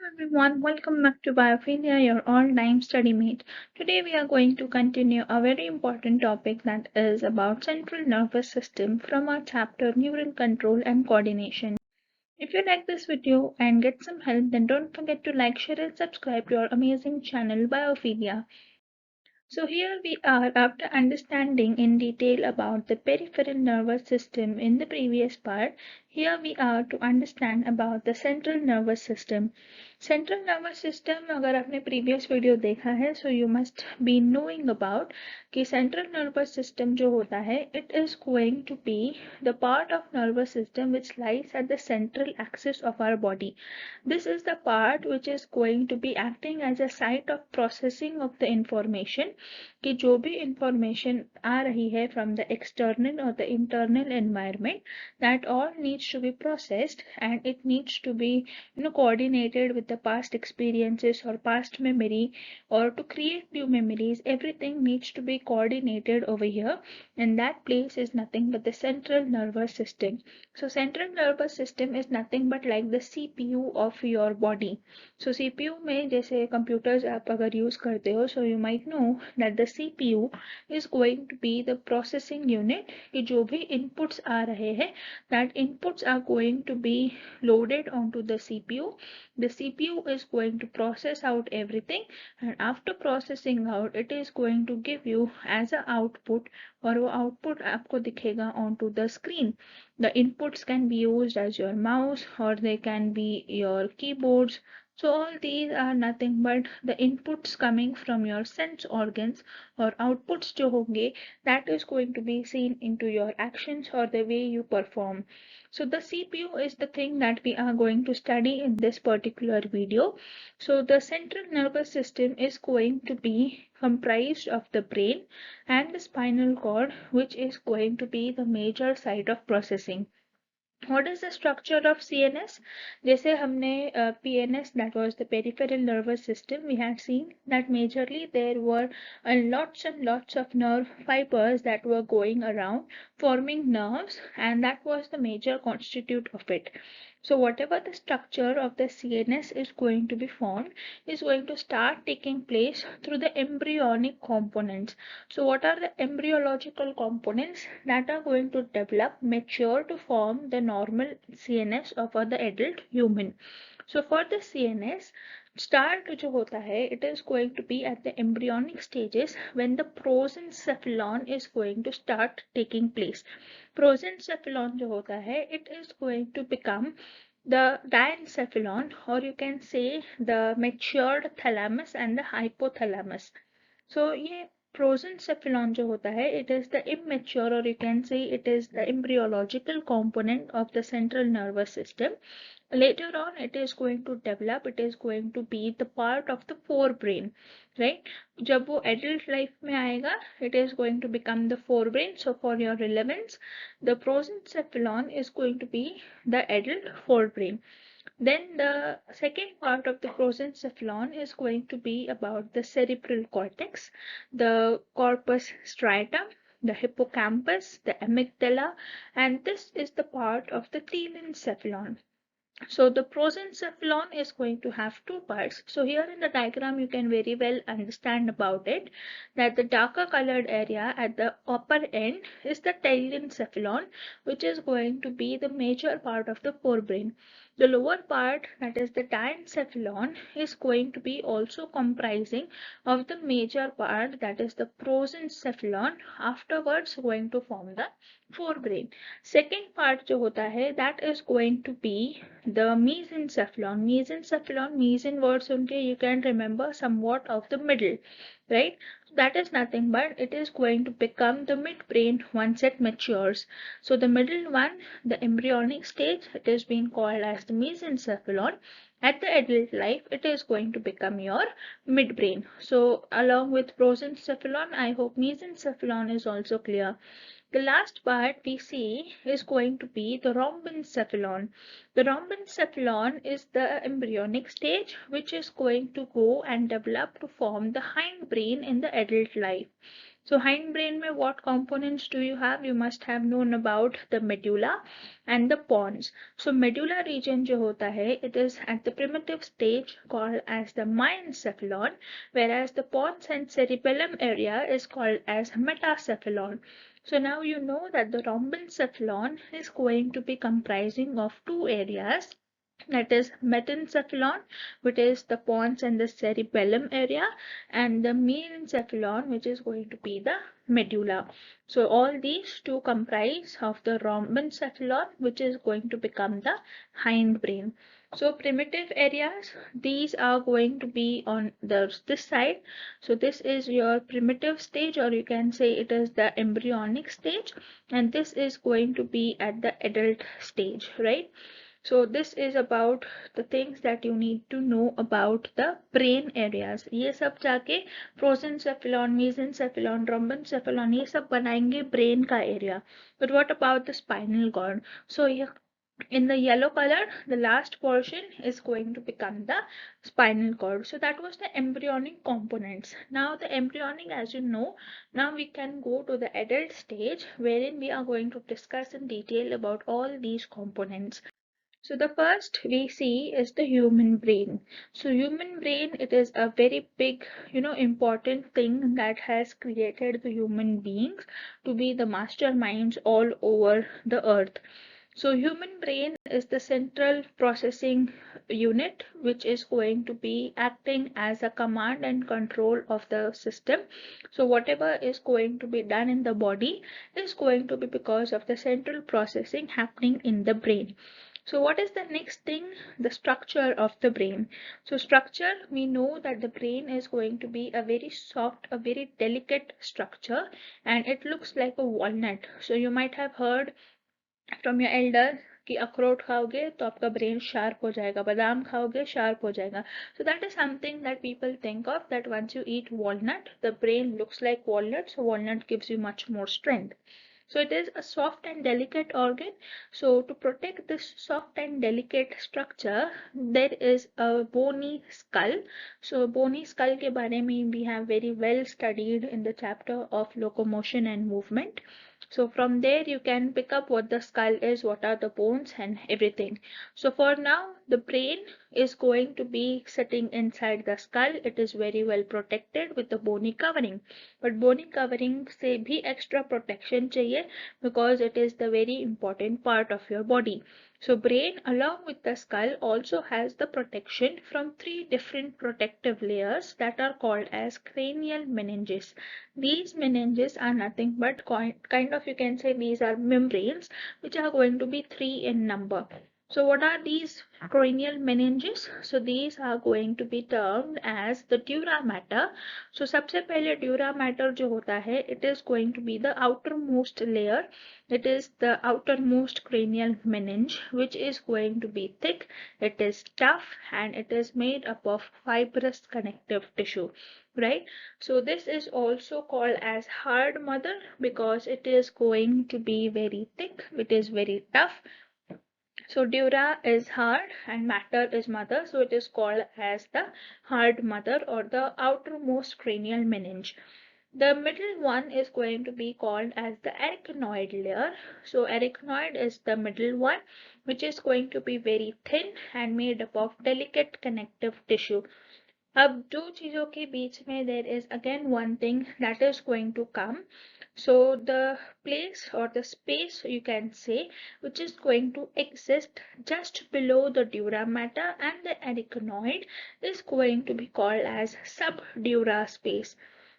Everyone, welcome back to Biophilia, your all-time study mate. Today we are going to continue a very important topic that is about central nervous system from our chapter Neural Control and Coordination. If you like this video and get some help, then don't forget to like, share and subscribe to our amazing channel Biophilia. So here we are after understanding in detail about the peripheral nervous system in the previous part. Here we are to understand about the central nervous system. Central nervous system अगर आपने previous video देखा है so you must be knowing about कि central nervous system जो होता है it is going to be the part of nervous system which lies at the central axis of our body. This is the part which is going to be acting as a site of processing of the information कि जो भी information आ रही है from the external or the internal environment, that all needs to be processed and it needs to be coordinated with the past experiences or past memory, or to create new memories. Everything needs to be coordinated over here, and that place is nothing but the central nervous system. So central nervous system is nothing but like the CPU of your body. So CPU में जैसे computers आप अगर use करते हो, so you might know that the CPU is going to be the processing unit कि जो भी inputs आ रहे हैं, that inputs are going to be loaded onto the CPU. The CPU is going to process out everything, and after processing out it is going to give you as a output, और वो output आपको दिखेगा onto the screen. The inputs can be used as your mouse or they can be your keyboards. So all these are nothing but the inputs coming from your sense organs, or outputs जो होंगे, that is going to be seen into your actions or the way you perform. So the CPU is the thing that we are going to study in this particular video. So the central nervous system is going to be comprised of the brain and the spinal cord, which is going to be the major site of processing. What is the structure of CNS? जैसे हमने PNS, that was the peripheral nervous system, we had seen that majorly there were lots and lots of nerve fibers that were going around forming nerves, and that was the major constitute of it. So whatever the structure of the CNS is going to be formed is going to start taking place through the embryonic components. So what are the embryological components that are going to develop, mature to form the normal CNS of the adult human? So for the CNS, start जो होता है, it is going to be at the embryonic stages when the prosencephalon is going to start taking place. Prosencephalon जो होता है, it is going to become the diencephalon, or you can say the matured thalamus and the hypothalamus. So ये prosencephalon जो होता है, it is the immature, or you can say it is the embryological component of the central nervous system. Later on it is going to develop, it is going to be the part of the forebrain, right? जब वो adult life में आएगा, it is going to become the forebrain. So for your relevance, the prosencephalon is going to be the adult forebrain. Then the second part of the prosencephalon is going to be about the cerebral cortex, the corpus striatum, the hippocampus, the amygdala, and this is the part of the telencephalon. So the prosencephalon is going to have two parts. So here in the diagram you can very well understand about it, that the darker colored area at the upper end is the telencephalon, which is going to be the major part of the forebrain. The lower part, that is the diencephalon, is going to be also comprising of the major part, that is the prosencephalon, afterwards going to form the forebrain. Second part जो होता है, that is going to be the mesencephalon. Mesencephalon, mesen word सुन के you can remember somewhat of the middle, right? That is nothing but it is going to become the midbrain once it matures. So the middle one, the embryonic stage, it is being called as the mesencephalon. At the adult life, it is going to become your midbrain. So along with prosencephalon, I hope mesencephalon is also clear. The last part we see is going to be the rhombencephalon. The rhombencephalon is the embryonic stage which is going to go and develop to form the hindbrain in the adult life. So hindbrain में what components do you have? You must have known about the medulla and the pons. So medulla region जो होता है, it is at the primitive stage called as the myencephalon, whereas the pons and cerebellum area is called as metacephalon. So now you know that the rhombencephalon is going to be comprising of two areas, that is metencephalon, which is the pons and the cerebellum area, and the mesencephalon, which is going to be the medulla. So all these two comprise of the rhombencephalon, which is going to become the hindbrain. So primitive areas, these are going to be on this side. So this is your primitive stage, or you can say it is the embryonic stage, and this is going to be at the adult stage, right? So this is about the things that you need to know about the brain areas. ये सब जाके prosencephalon, mesencephalon, rhombencephalon ये सब बनाएंगे brain का area. But what about the spinal cord? So in the yellow color, the last portion is going to become the spinal cord. So that was the embryonic components. Now the embryonic, as you know, now we can go to the adult stage wherein we are going to discuss in detail about all these components. So the first we see is the human brain. So human brain, it is a very big, important thing that has created the human beings to be the masterminds all over the earth. So human brain is the central processing unit which is going to be acting as a command and control of the system. So whatever is going to be done in the body is going to be because of the central processing happening in the brain. So what is the next thing? The structure of the brain. So structure, we know that the brain is going to be a very soft, a very delicate structure, and it looks like a walnut. So you might have heard from your elder कि अखरोट खाओगे तो आपका brain sharp हो जाएगा, बादाम खाओगे sharp हो जाएगा. So that is something that people think of, that once you eat walnut, the brain looks like walnut, so walnut gives you much more strength. So it is a soft and delicate organ. So to protect this soft and delicate structure, there is a bony skull. So bony skull के बारे में we have very well studied in the chapter of locomotion and movement. So from there you can pick up what the skull is, what are the bones and everything. So for now the brain is going to be sitting inside the skull. It is very well protected with the bony covering. But bony covering से भी extra protection चाहिए because it is the very important part of your body. So brain along with the skull also has the protection from three different protective layers that are called as cranial meninges. These meninges are nothing but kind of, you can say, these are membranes which are going to be three in number. So what are these cranial meninges? So these are going to be termed as the dura mater. So सबसे पहले dura mater जो होता है, it is going to be the outermost layer. It is the outermost cranial meninge, which is going to be thick, it is tough, and it is made up of fibrous connective tissue, right? So this is also called as hard mother because it is going to be very thick, it is very tough. So dura is hard and matter is mother, so it is called as the hard mother or the outermost cranial meninge. The middle one is going to be called as the arachnoid layer. So arachnoid is the middle one, which is going to be very thin and made up of delicate connective tissue. अब दो चीजों के बीच में there is again one thing that is going to come. So the place or the space, you can say, which is going to exist just below the dura mater and the arachnoid is going to be called as subdura space.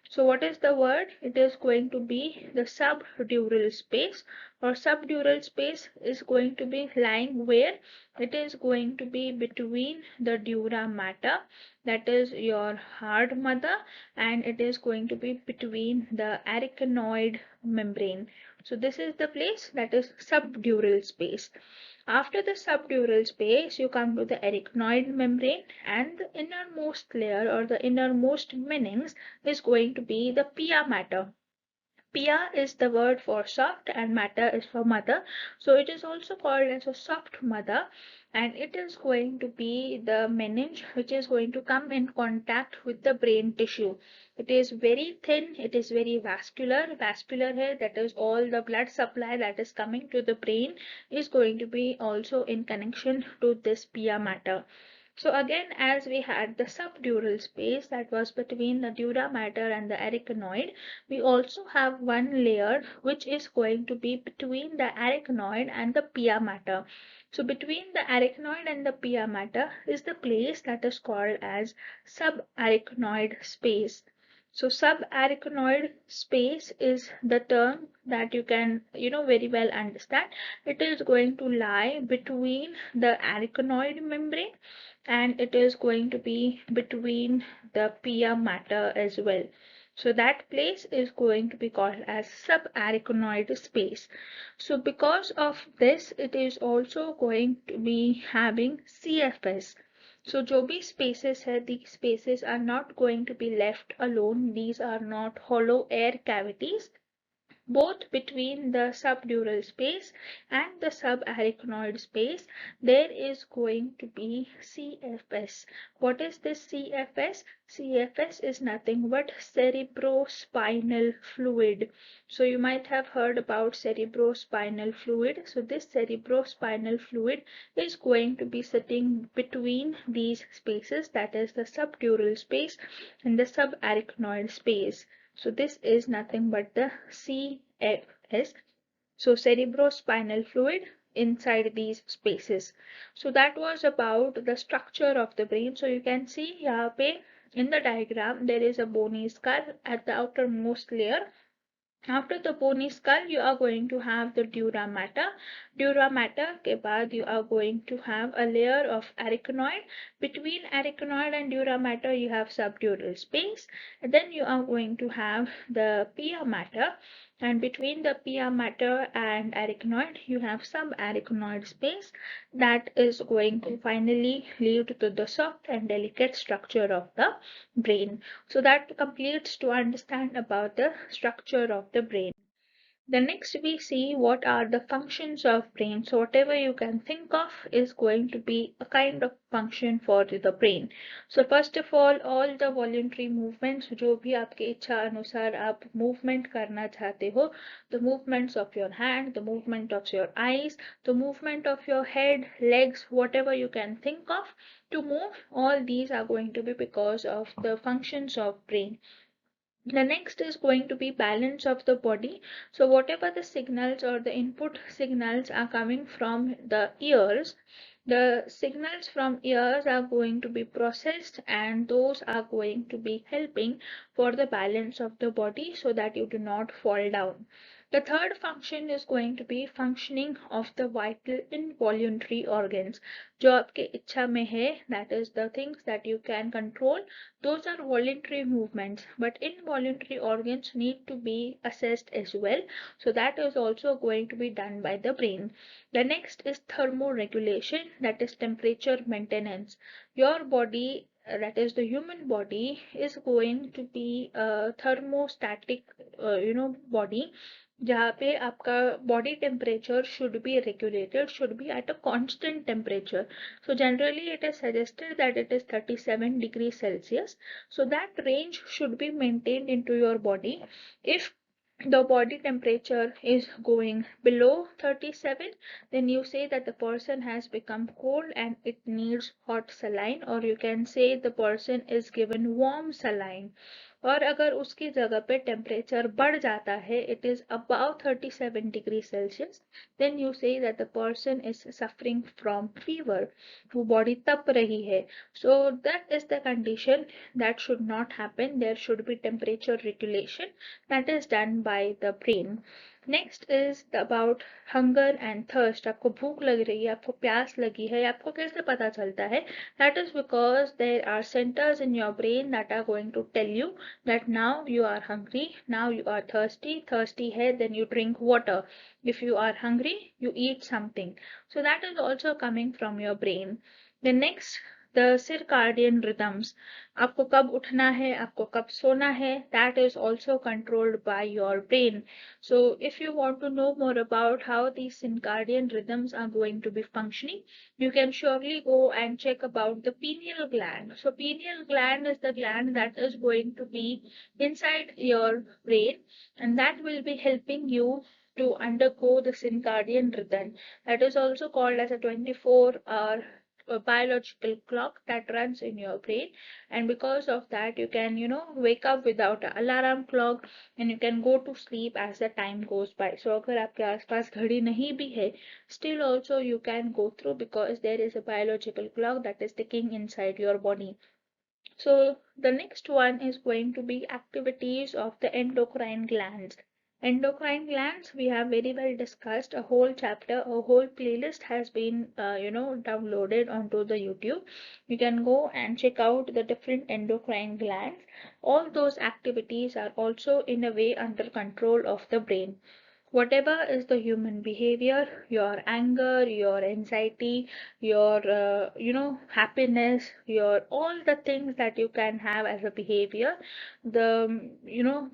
So what is the word? It is going to be the subdural space, or subdural space is going to be lying where? It is going to be between the dura mater, that is your hard mother, and it is going to be between the arachnoid membrane. So this is the place, that is subdural space. After the subdural space, you come to the arachnoid membrane, and the innermost layer or the innermost meninx is going to be the pia mater. Pia is the word for soft and matter is for mother. So it is also called as a soft mother. and it is going to be the meninge which is going to come in contact with the brain tissue. It is very thin, it is very vascular here, that is all the blood supply that is coming to the brain is going to be also in connection to this pia mater. So again, as we had the subdural space that was between the dura mater and the arachnoid, we also have one layer which is going to be between the arachnoid and the pia mater. So between the arachnoid and the pia mater is the place that is called as subarachnoid space. So subarachnoid space is the term that you can, very well understand. It is going to lie between the arachnoid membrane and it is going to be between the pia mater as well. So that place is going to be called as subarachnoid space. So because of this, it is also going to be having CFS. So जो भी spaces है, these spaces are not going to be left alone. These are not hollow air cavities. Both between the subdural space and the subarachnoid space, there is going to be CFS. What is this CFS? CFS is nothing but cerebrospinal fluid. So you might have heard about cerebrospinal fluid. So this cerebrospinal fluid is going to be sitting between these spaces, that is the subdural space and the subarachnoid space. So this is nothing but the CFS. So cerebrospinal fluid inside these spaces. So that was about the structure of the brain. So you can see here in the diagram there is a bony skull at the outermost layer. After the bony skull, you are going to have the dura mater. Dura mater के बाद you are going to have a layer of arachnoid. Between arachnoid and dura mater, you have subdural space. And then you are going to have the pia mater. And between the pia mater and arachnoid, you have subarachnoid space that is going to finally lead to the soft and delicate structure of the brain. So that completes to understand about the structure of the brain. The next we see what are the functions of brain. So whatever you can think of is going to be a kind of function for the brain. So first of all the voluntary movements जो भी आपके इच्छा अनुसार आप movement करना चाहते हो, the movements of your hand, the movement of your eyes, the movement of your head, legs, whatever you can think of to move, all these are going to be because of the functions of brain. The next is going to be balance of the body. So whatever the signals or the input signals are coming from the ears, the signals from ears are going to be processed and those are going to be helping for the balance of the body so that you do not fall down. The third function is going to be functioning of the vital involuntary organs. जो आपके इच्छा में है, that is the things that you can control. Those are voluntary movements, but involuntary organs need to be assessed as well. So that is also going to be done by the brain. The next is thermoregulation, that is temperature maintenance. Your body, that is the human body, is going to be a thermostatic, body. जहाँ पे आपका body temperature should be regulated, should be at a constant temperature. So generally it is suggested that it is 37 degrees Celsius. So that range should be maintained into your body. If the body temperature is going below 37, then you say that the person has become cold and it needs hot saline, or you can say the person is given warm saline. और अगर उसकी जगह पे temperature बढ़ जाता है, it is above 37 degrees Celsius, then you say that the person is suffering from fever. वो body तप रही है. So that is the condition that should not happen. There should be temperature regulation that is done by the brain. Next is about hunger and thirst. आपको भूख लग रही है, आपको प्यास लगी है, आपको कैसे पता चलता है? That is because there are centers in your brain that are going to tell you that now you are hungry, now you are thirsty. Thirsty है, then you drink water. If you are hungry, you eat something. So that is also coming from your brain. The next the circadian rhythms. आपको कब उठना है, आपको कब सोना है, that is also controlled by your brain. So if you want to know more about how these circadian rhythms are going to be functioning, you can surely go and check about the pineal gland. So pineal gland is the gland that is going to be inside your brain, and that will be helping you to undergo the circadian rhythm. That is also called as a 24-hour biological clock that runs in your brain, and because of that you can wake up without an alarm clock, and you can go to sleep as the time goes by. So अगर आपके आसपास घड़ी नहीं भी है, still also you can go through because there is a biological clock that is ticking inside your body. So the next one is going to be activities of the endocrine glands. Endocrine glands we have very well discussed. A whole chapter, a whole playlist has been downloaded onto the YouTube. You can go and check out the different endocrine glands. All those activities are also in a way under control of the brain. Whatever is the human behavior, your anger, your anxiety, your happiness, your all the things that you can have as a behavior, the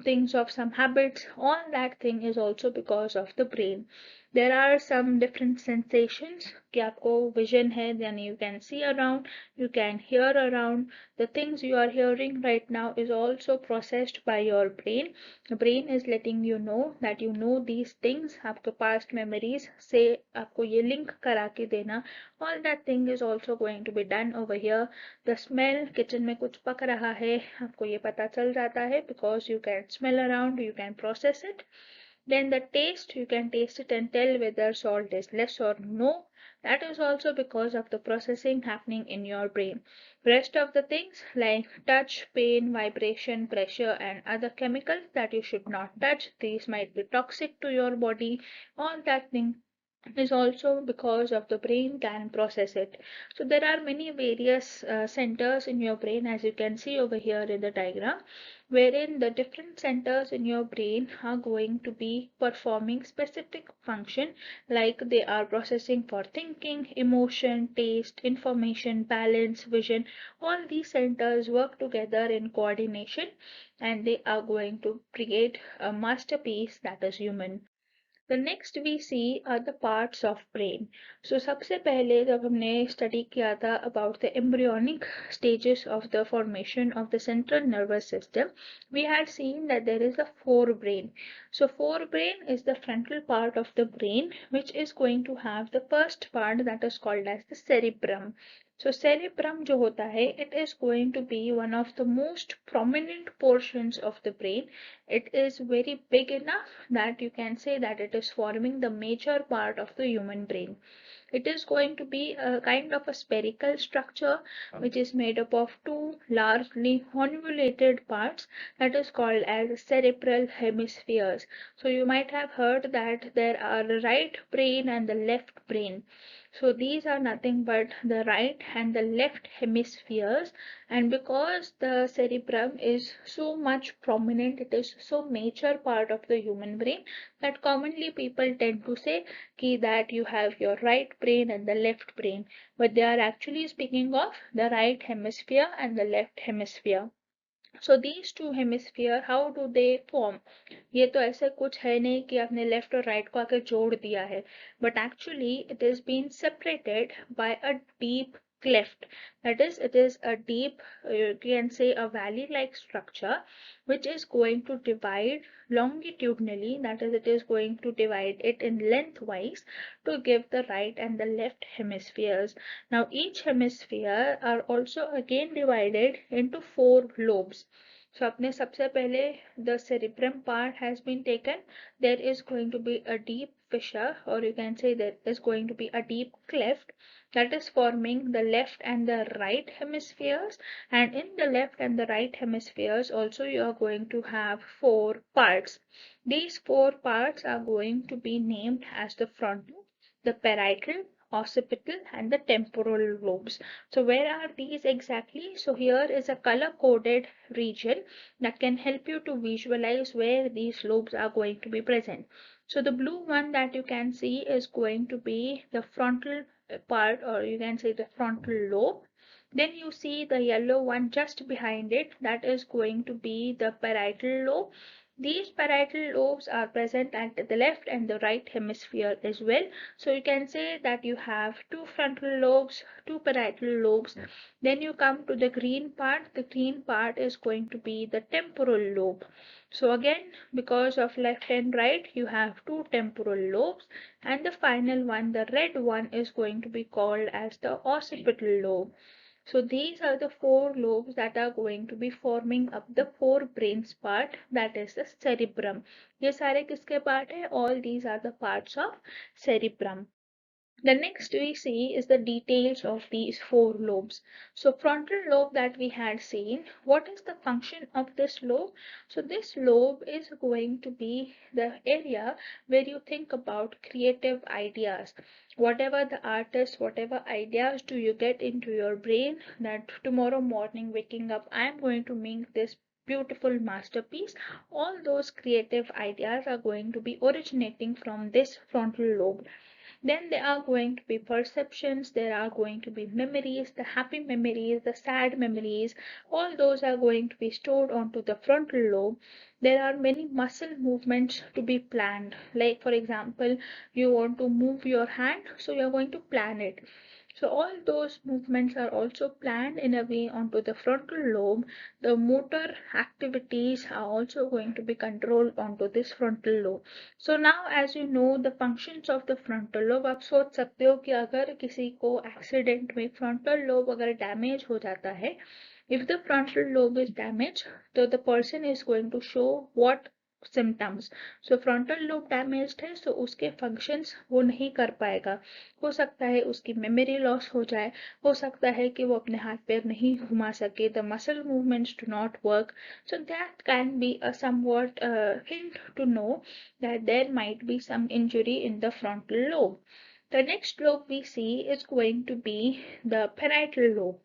things of some habits, all that thing is also because of the brain. There are some different sensations कि आपको vision है, then you can see around, you can hear around. The things you are hearing right now is also processed by your brain. The brain is letting you know that you know these things. आपके past memories से आपको ये link करा के देना, all that thing is also going to be done over here. The smell, kitchen में कुछ पक रहा है, आपको ये पता चल जाता है because you can smell around, you can process it. Then the taste, you can taste it and tell whether salt is less or no. That is also because of the processing happening in your brain. Rest of the things like touch, pain, vibration, pressure, and other chemicals that you should not touch, these might be toxic to your body. All that thing is also because of the brain can process it. So there are many various centers in your brain, as you can see over here in the diagram, wherein the different centers in your brain are going to be performing specific function, like they are processing for thinking, emotion, taste, information, balance, vision. All these centers work together in coordination, and they are going to create a masterpiece that is human. The next we see are the parts of brain. So सबसे पहले जब हमने study किया था about the embryonic stages of the formation of the central nervous system, we had seen that there is a forebrain. So forebrain is the frontal part of the brain, which is going to have the first part that is called as the cerebrum. So cerebrum जो होता है, it is going to be one of the most prominent portions of the brain. It is very big enough that you can say that it is forming the major part of the human brain. It is going to be a kind of a spherical structure which is made up of two largely convoluted parts that is called as cerebral hemispheres. So you might have heard that there are the right brain and the left brain. So these are nothing but the right and the left hemispheres, and because the cerebrum is so much prominent, it is so major part of the human brain, that commonly people tend to say that you have your right brain and the left brain, but they are actually speaking of the right hemisphere and the left hemisphere. So these two hemisphere, how do they form? ये तो ऐसे कुछ है नहीं कि आपने left और right को आके जोड़ दिया है, but actually it is being separated by a deep cleft. That is, it is a deep, you can say a valley-like structure which is going to divide longitudinally. That is, it is going to divide it in lengthwise to give the right and the left hemispheres. Now each hemisphere are also again divided into four lobes. So अपने सबसे पहले the cerebrum part has been taken. There is going to be a deep fissure, or you can say there is going to be a deep cleft that is forming the left and the right hemispheres, and in the left and the right hemispheres also you are going to have four parts. These four parts are going to be named as the frontal, the parietal, occipital, and the temporal lobes. So where are these exactly? So here is a color coded region that can help you to visualize where these lobes are going to be present. So the blue one that you can see is going to be the frontal part, or you can say the frontal lobe. Then you see the yellow one just behind it, that is going to be the parietal lobe. These parietal lobes are present at the left and the right hemisphere as well. So you can say that you have two frontal lobes, two parietal lobes. Then you come to the green part. The green part is going to be the temporal lobe. So again, because of left and right, you have two temporal lobes. And the final one, the red one, is going to be called as the occipital lobe. So these are the four lobes that are going to be forming up the forebrains part, that is the cerebrum. ये सारे किसके part है? All these are the parts of cerebrum. The next we see is the details of these four lobes. So frontal lobe that we had seen, what is the function of this lobe? So this lobe is going to be the area where you think about creative ideas. Whatever the artist, whatever ideas do you get into your brain that tomorrow morning waking up, I am going to make this beautiful masterpiece. All those creative ideas are going to be originating from this frontal lobe. Then there are going to be perceptions, there are going to be memories, the happy memories, the sad memories, all those are going to be stored onto the frontal lobe. There are many muscle movements to be planned. Like for example, you want to move your hand, so you're going to plan it. So all those movements are also planned in a way onto the frontal lobe. The motor activities are also going to be controlled onto this frontal lobe. So now as you know the functions of the frontal lobe, आप सोच सकते हो कि अगर किसी को accident में frontal lobe अगर डैमेज हो जाता है, if the frontal lobe is damaged, so the person is going to show what symptoms. So frontal lobe damaged है, so उसके functions वो नहीं कर पाएगा. हो सकता है उसकी memory loss हो जाए, हो सकता है कि वो अपने हाथ पैर नहीं घुमा सके, the muscle movements do not work. So that can be a somewhat hint to know that there might be some injury in the frontal lobe. The next lobe we see is going to be the parietal lobe.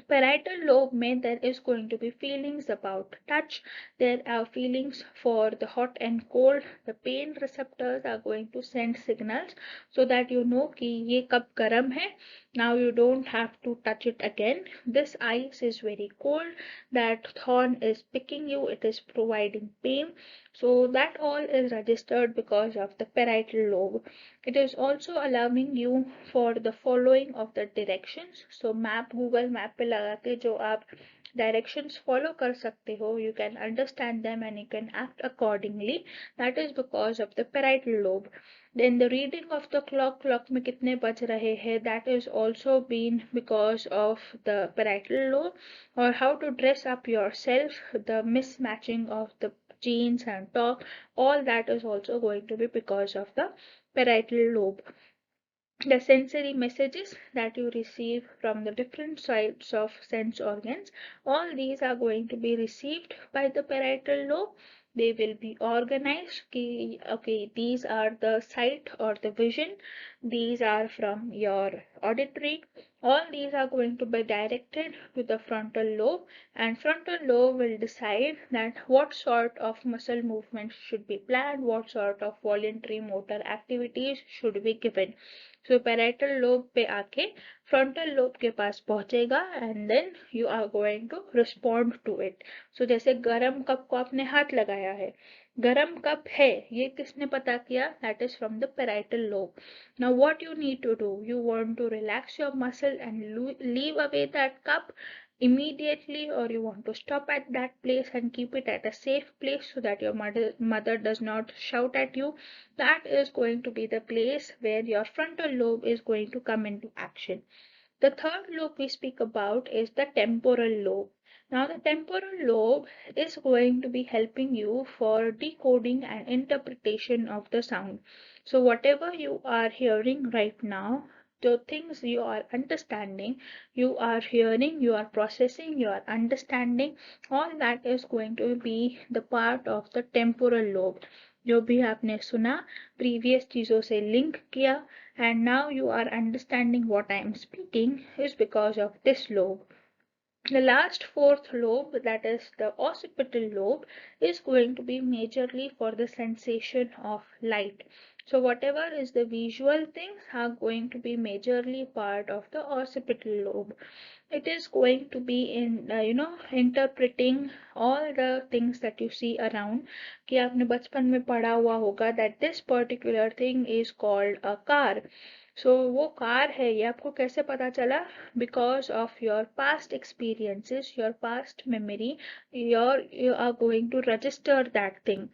Parietal lobe mein there is going to be feelings about touch, there are feelings for the hot and cold, the pain receptors are going to send signals so that you know कि ये कब गर्म है. Now you don't have to touch it again. This ice is very cold, that thorn is picking you, it is providing pain. So that all is registered because of the parietal lobe. It is also allowing you for the following of the directions. So map, Google map पे लगा के जो आप directions follow कर सकते हो, you can understand them and you can act accordingly. That is because of the parietal lobe. Then the reading of the clock, clock में कितने बज रहे हैं, that is also been because of the parietal lobe. Or how to dress up yourself, the mismatching of the jeans and top, all that is also going to be because of the parietal lobe. The sensory messages that you receive from the different sides of sense organs, all these are going to be received by the parietal lobe. They will be organized. Okay, these are the sight or the vision, these are from your auditory. All these are going to be directed to the frontal lobe, and frontal lobe will decide that what sort of muscle movements should be planned, what sort of voluntary motor activities should be given. So parietal lobe पे आके frontal lobe के पास पहुंचेगा and then you are going to respond to it. So जैसे गरम cup को आपने हाथ लगाया है, गरम कप है, ये किसने पता किया? That is from the parietal lobe. Now what you need to do, you want to relax your muscle and leave away that cup immediately, or you want to stop at that place and keep it at a safe place so that your mother does not shout at you. That is going to be the place where your frontal lobe is going to come into action. The third lobe we speak about is the temporal lobe. Now the temporal lobe is going to be helping you for decoding and interpretation of the sound. So whatever you are hearing right now, the things you are understanding, you are hearing, you are processing, you are understanding, all that is going to be the part of the temporal lobe. जो भी आपने सुना, previous चीजों से link किया, and now you are understanding what I am speaking is because of this lobe. The last fourth lobe, that is the occipital lobe, is going to be majorly for the sensation of light. So whatever is the visual things are going to be majorly part of the occipital lobe. it is going to be in interpreting all the things that you see around. कि आपने बचपन में पढ़ा हुआ होगा that this particular thing is called a car. So वो car है, ये आपको कैसे पता चला? Because of your past experiences, your past memory, you are going to register that thing.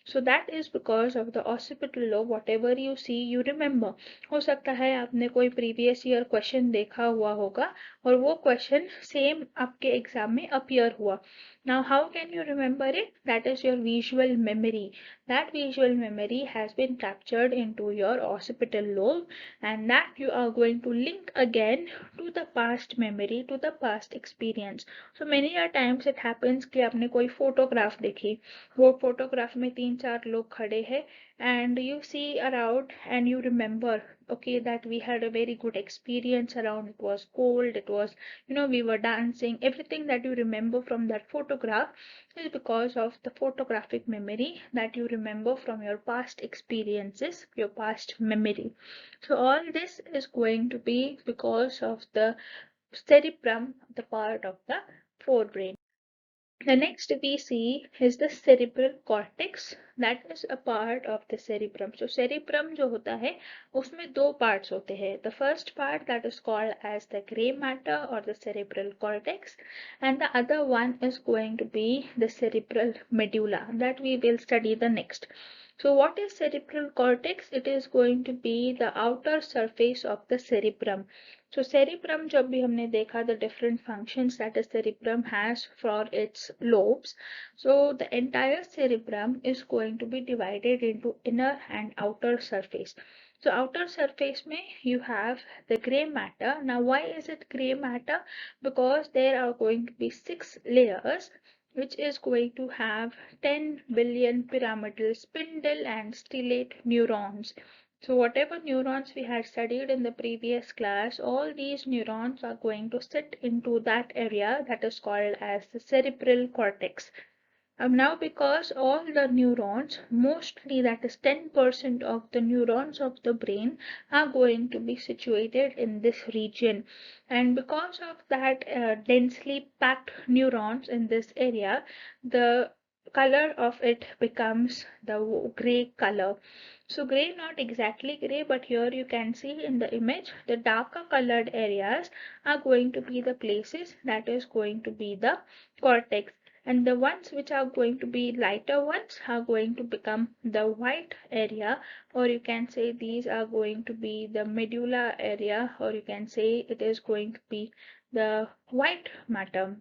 So that is because of the occipital lobe. Whatever you see, you remember. हो सकता है आपने कोई previous year question देखा हुआ होगा और वो question same आपके exam में appear हुआ. Now, how can you remember it? That is your visual memory. That visual memory has been captured into your occipital lobe, and that you are going to link again to the past memory, to the past experience. So many a times it happens कि आपने कोई photograph देखी, वो photograph में 3-4 लोग खड़े हैं, and you see around and you remember, okay, that we had a very good experience around. It was cold, it was, we were dancing. Everything that you remember from that photograph is because of the photographic memory that you remember from your past experiences, your past memory. So all this is going to be because of the cerebrum, the part of the forebrain. The next we see is the cerebral cortex, that is a part of the cerebrum. So cerebrum जो होता है उसमें दो parts होते हैं. The first part that is called as the gray matter or the cerebral cortex, and the other one is going to be the cerebral medulla that we will study the next. So what is cerebral cortex? It is going to be the outer surface of the cerebrum. So cerebrum जब भी हमने देखा the different functions that a cerebrum has for its lobes. So the entire cerebrum is going to be divided into inner and outer surface. So outer surface में you have the gray matter. Now why is it gray matter? Because there are going to be 6 layers which is going to have 10 billion pyramidal spindle and stellate neurons. So whatever neurons we had studied in the previous class, all these neurons are going to sit into that area that is called as the cerebral cortex. Now because all the neurons, mostly that is 10% of the neurons of the brain are going to be situated in this region, and because of that densely packed neurons in this area, the color of it becomes the gray color. So gray, not exactly gray, but here you can see in the image the darker colored areas are going to be the places that is going to be the cortex, and the ones which are going to be lighter ones are going to become the white area, or you can say these are going to be the medulla area, or you can say it is going to be the white matter.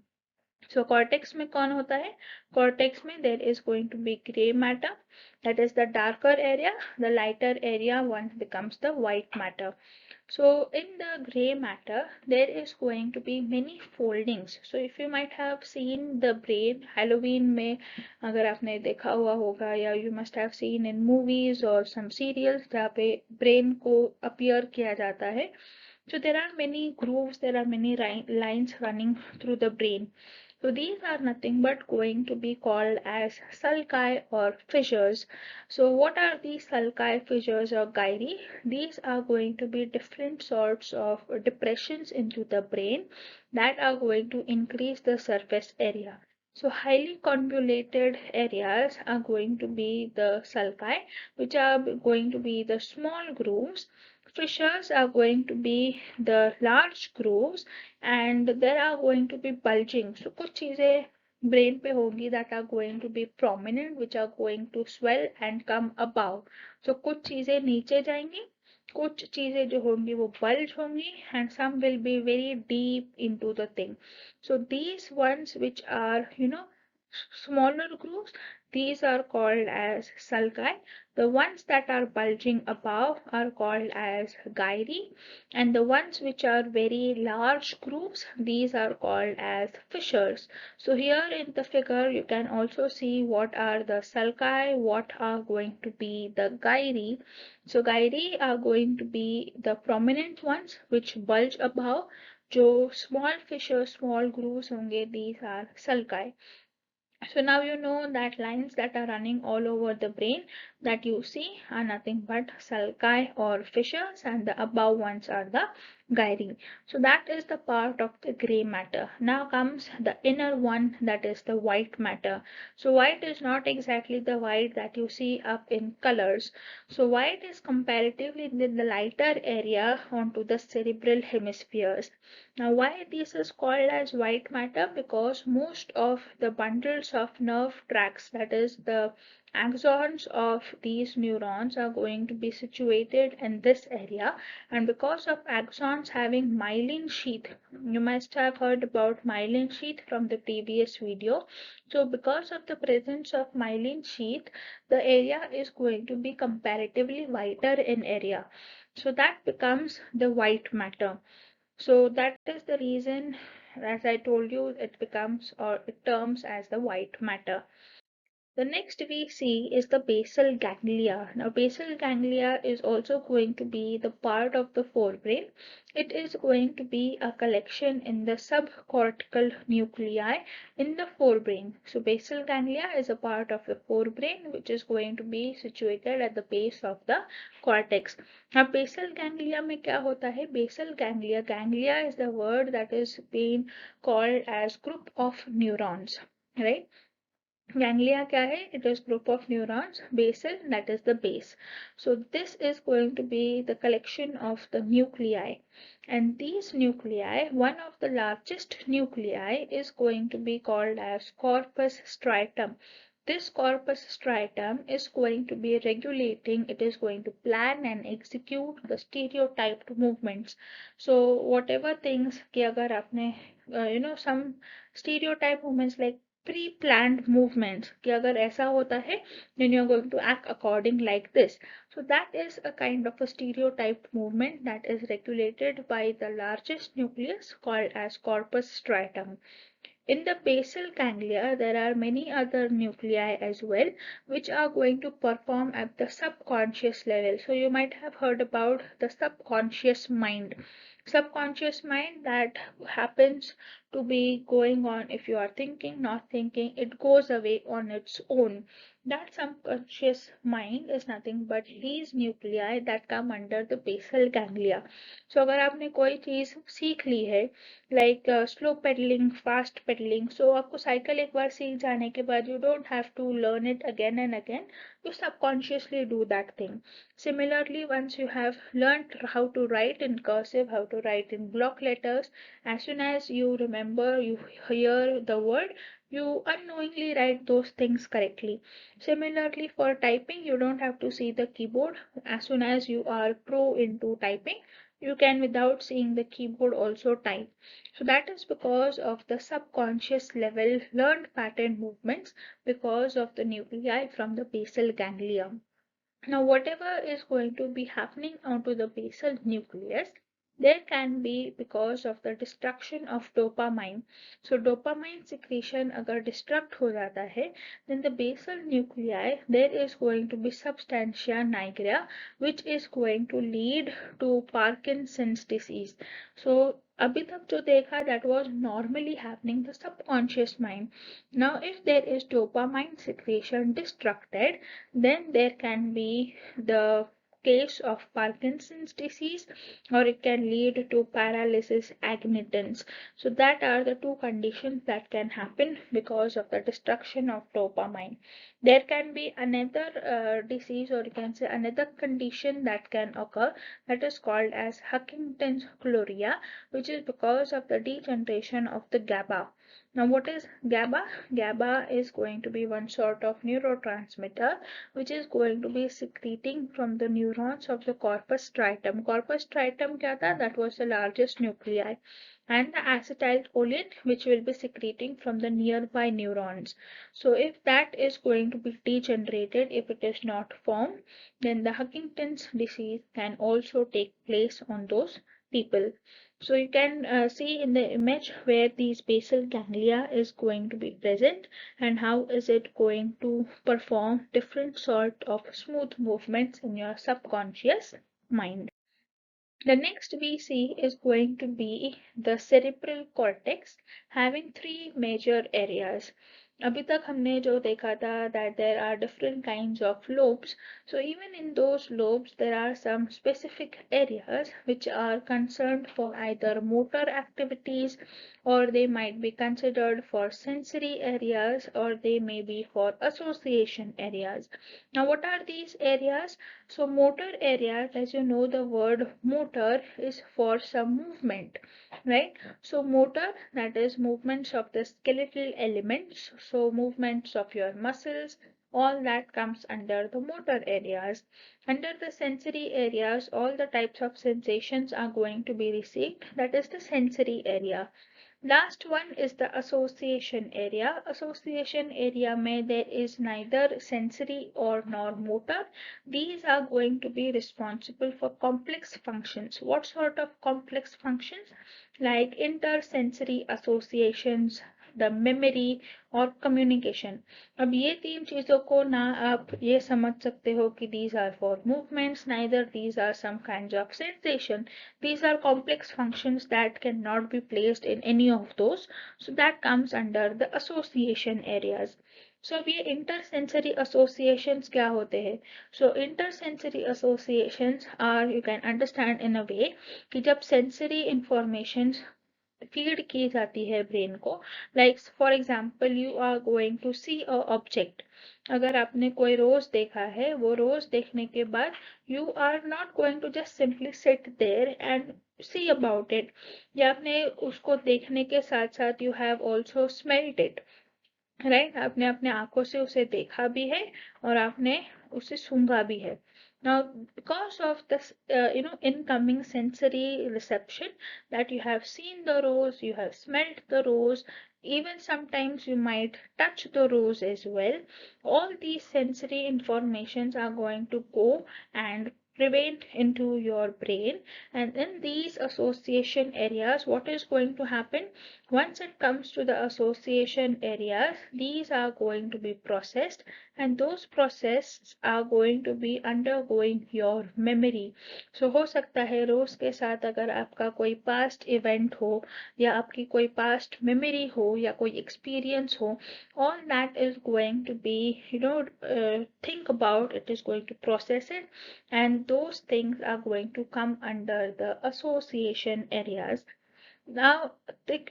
So cortex में कौन होता है? Cortex में there is going to be gray matter, that is the darker area. The lighter area once becomes the white matter. So in the gray matter there is going to be many foldings. So if you might have seen the brain, Halloween में अगर आपने देखा हुआ होगा, या you must have seen in movies or some serials जहाँ पे brain को appear किया जाता है. So there are many grooves, there are many lines running through the brain. So these are nothing but going to be called as sulci or fissures. So what are these sulci, fissures or gyri? These are going to be different sorts of depressions into the brain that are going to increase the surface area. So highly convoluted areas are going to be the sulci, which are going to be the small grooves. Fissures are going to be the large grooves, and there are going to be bulging. So कुछ चीजें brain पे होगी that are going to be prominent, which are going to swell and come above. So कुछ चीजें नीचे जाएंगी, कुछ चीजें जो होंगी वो bulge होंगी, and some will be very deep into the thing. So these ones which are smaller grooves, these are called as sulci. The ones that are bulging above are called as gyri, and the ones which are very large grooves, these are called as fissures. So here in the figure you can also see what are the sulci, what are going to be the gyri. So gyri are going to be the prominent ones which bulge above. जो small fissures, small grooves होंगे, these are sulci. So now you know that lines that are running all over the brain that you see are nothing but sulci or fissures, and the above ones are the gyri. So that is the part of the gray matter. Now comes the inner one, that is the white matter. So white is not exactly the white that you see up in colors. So white is comparatively in the lighter area onto the cerebral hemispheres. Now why this is called as white matter? Because most of the bundles of nerve tracks, that is the axons of these neurons, are going to be situated in this area, and because of axons having myelin sheath, you must have heard about myelin sheath from the previous video. So because of the presence of myelin sheath, the area is going to be comparatively wider in area, so that becomes the white matter. So that is the reason, as I told you, it becomes, or it terms as the white matter. The next we see is the basal ganglia. Now, basal ganglia is also going to be the part of the forebrain. It is going to be a collection in the subcortical nuclei in the forebrain. So, basal ganglia is a part of the forebrain which is going to be situated at the base of the cortex. Now, basal ganglia में क्या होता है? Basal ganglia, ganglia is the word that is being called as group of neurons, right? Ganglia kya hai? It is group of neurons. Basal, that is the base. So this is going to be the collection of the nuclei. And these nuclei, one of the largest nuclei is going to be called as corpus striatum. This corpus striatum is going to be regulating, it is going to plan and execute the stereotyped movements. So whatever things कि अगर आपने some stereotype movements like pre-planned movements कि अगर ऐसा होता है then you're going to act according like this. So that is a kind of a stereotyped movement that is regulated by the largest nucleus called as corpus striatum. In the basal ganglia, there are many other nuclei as well, which are going to perform at the subconscious level. So you might have heard about the subconscious mind. Subconscious mind, that happens to be going on if you are thinking, not thinking, it goes away on its own. That subconscious mind is nothing but these nuclei that come under the basal ganglia. So अगर आपने कोई चीज सीख ली है, like slow pedalling, fast pedalling, so आपको cycle एक बार सीख जाने के बाद you don't have to learn it again and again, you subconsciously do that thing. Similarly, once you have learned how to write in cursive, how to write in block letters, as soon as you remember, you hear the word, you unknowingly write those things correctly. Similarly, for typing, you don't have to see the keyboard. As soon as you are pro into typing, you can, without seeing the keyboard, also type. So that is because of the subconscious level learned pattern movements because of the nuclei from the basal ganglia. Now, whatever is going to be happening onto the basal nucleus, there can be because of the destruction of dopamine. So, dopamine secretion agar destruct ho jata hai, then the basal nuclei, there is going to be substantia nigra, which is going to lead to Parkinson's disease. So, अभी तक जो देखा, that was normally happening the subconscious mind. Now if there is dopamine secretion destructed, then there can be the case of Parkinson's disease, or it can lead to paralysis agitans. So that are the two conditions that can happen because of the destruction of dopamine. There can be another disease, or you can say another condition that can occur, that is called as Huntington's chorea, which is because of the degeneration of the GABA. Now what is GABA? GABA is going to be one sort of neurotransmitter which is going to be secreting from the neurons of the corpus striatum. Corpus striatum kya tha? That was the largest nuclei. And the acetylcholine, which will be secreting from the nearby neurons. So if that is going to be degenerated, if it is not formed, then the Huntington's disease can also take place on those people. So you can see in the image where these basal ganglia is going to be present and how is it going to perform different sort of smooth movements in your subconscious mind. The next we see is going to be the cerebral cortex, having three major areas. अभी तक हमने जो देखा था that there are different kinds of lobes. So even in those lobes there are some specific areas which are concerned for either motor activities, or they might be considered for sensory areas, or they may be for association areas. Now what are these areas? So motor areas, as you know, the word motor is for some movement, right? So motor, that is movements of the skeletal elements, so movements of your muscles, all that comes under the motor areas. Under the sensory areas, all the types of sensations are going to be received, that is the sensory area. Last one is the association area. Association area may there is neither sensory or nor motor. These are going to be responsible for complex functions. What sort of complex functions? Like intersensory associations, the memory और communication. अब ये तीन चीजों को ना आप ये समझ सकते हो कि these are for movements, neither these are some kinds of sensation. These are complex functions that cannot be placed in any of those. So that comes under the association areas. So अब ये intersensory associations क्या होते हैं? So intersensory associations are, you can understand in a way, कि जब sensory informations feed की जाती है ब्रेन को, like for example you are going to see a object. अगर आपने कोई रोज देखा है, वो रोज देखने के बाद you are not going to just simply sit there and see about it, या आपने उसको देखने के साथ साथ you have also smelled it, right? आपने अपने आंखों से उसे देखा भी है और आपने उसे सूंघा भी है. Now because of this incoming sensory reception, that you have seen the rose, you have smelled the rose, even sometimes you might touch the rose as well, all these sensory informations are going to go and prevent into your brain. And in these association areas, what is going to happen? Once it comes to the association areas, these are going to be processed, and those processes are going to be undergoing your memory. So हो सकता है रोज के साथ अगर आपका कोई past event हो, या आपकी कोई past memory हो, या कोई experience हो, all that is going to be, think about, it is going to process it, and those things are going to come under the association areas. Now,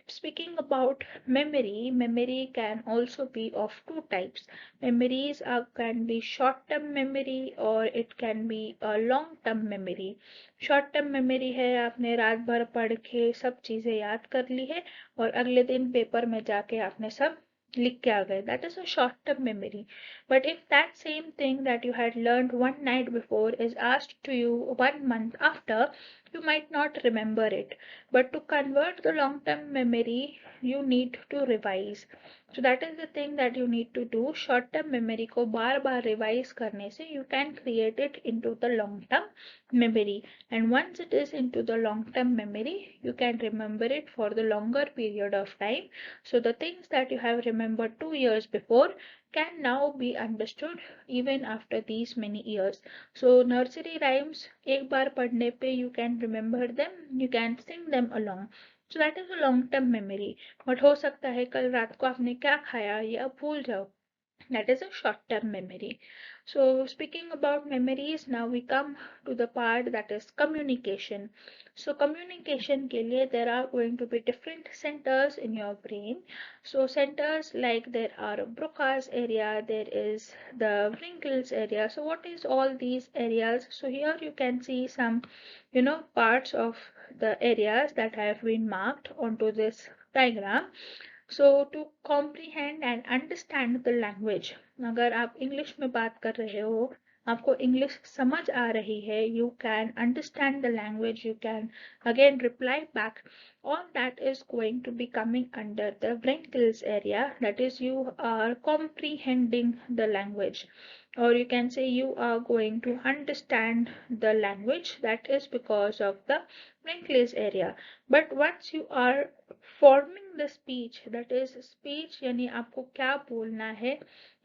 speaking about memory, memory can also be of two types. Memories can be short-term memory, or it can be a long-term memory. Short-term memory है आपने रात भर पढ़ के सब चीजें याद कर ली है और अगले दिन पेपर में जाके आपने सब लिख के आ गए. That is a short-term memory. But if that same thing that you had learned one night before is asked to you 1 month after, you might not remember it. But to convert the long-term memory, you need to revise. So that is the thing that you need to do. Short-term memory को बार बार revise करने से you can create it into the long-term memory. And once it is into the long-term memory, you can remember it for the longer period of time. So the things that you have remembered 2 years before can now be understood even after these many years. So nursery rhymes एक बार पढ़ने पे you can remember them, you can sing them along. So that is a long term memory. But हो सकता है कल रात को आपने क्या खाया ये आप भूल जाओ. That is a short-term memory. So speaking about memories, now we come to the part that is communication. So communication के लिए there are going to be different centers in your brain. So centers like there are Broca's area, there is the Wrinkles area. So what is all these areas? So here you can see some, parts of the areas that have been marked onto this diagram. So to comprehend and understand the language, अगर आप English में बात कर रहे हो, आपको English समझ आ रही है, you can understand the language, you can again reply back, all that is going to be coming under the wrinkles area, that is you are comprehending the language, or you can say you are going to understand the language, that is because of the wrinkles area. But once you are forming the speech, that is speech यानी आपको क्या बोलना है,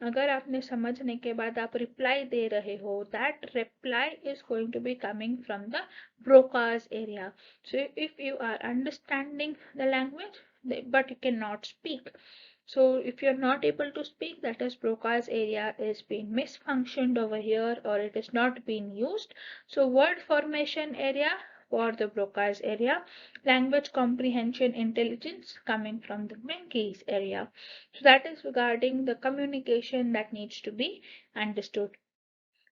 अगर आपने समझने के बाद आप रिप्लाई दे रहे हो, that reply is going to be coming from the Broca's area. So if you are understanding the language but you cannot speak, So if you're not able to speak, that is Broca's area is being misfunctioned over here, or it is not being used. So word formation area for the Broca's area, language comprehension intelligence coming from the Menke's area. So that is regarding the communication that needs to be understood.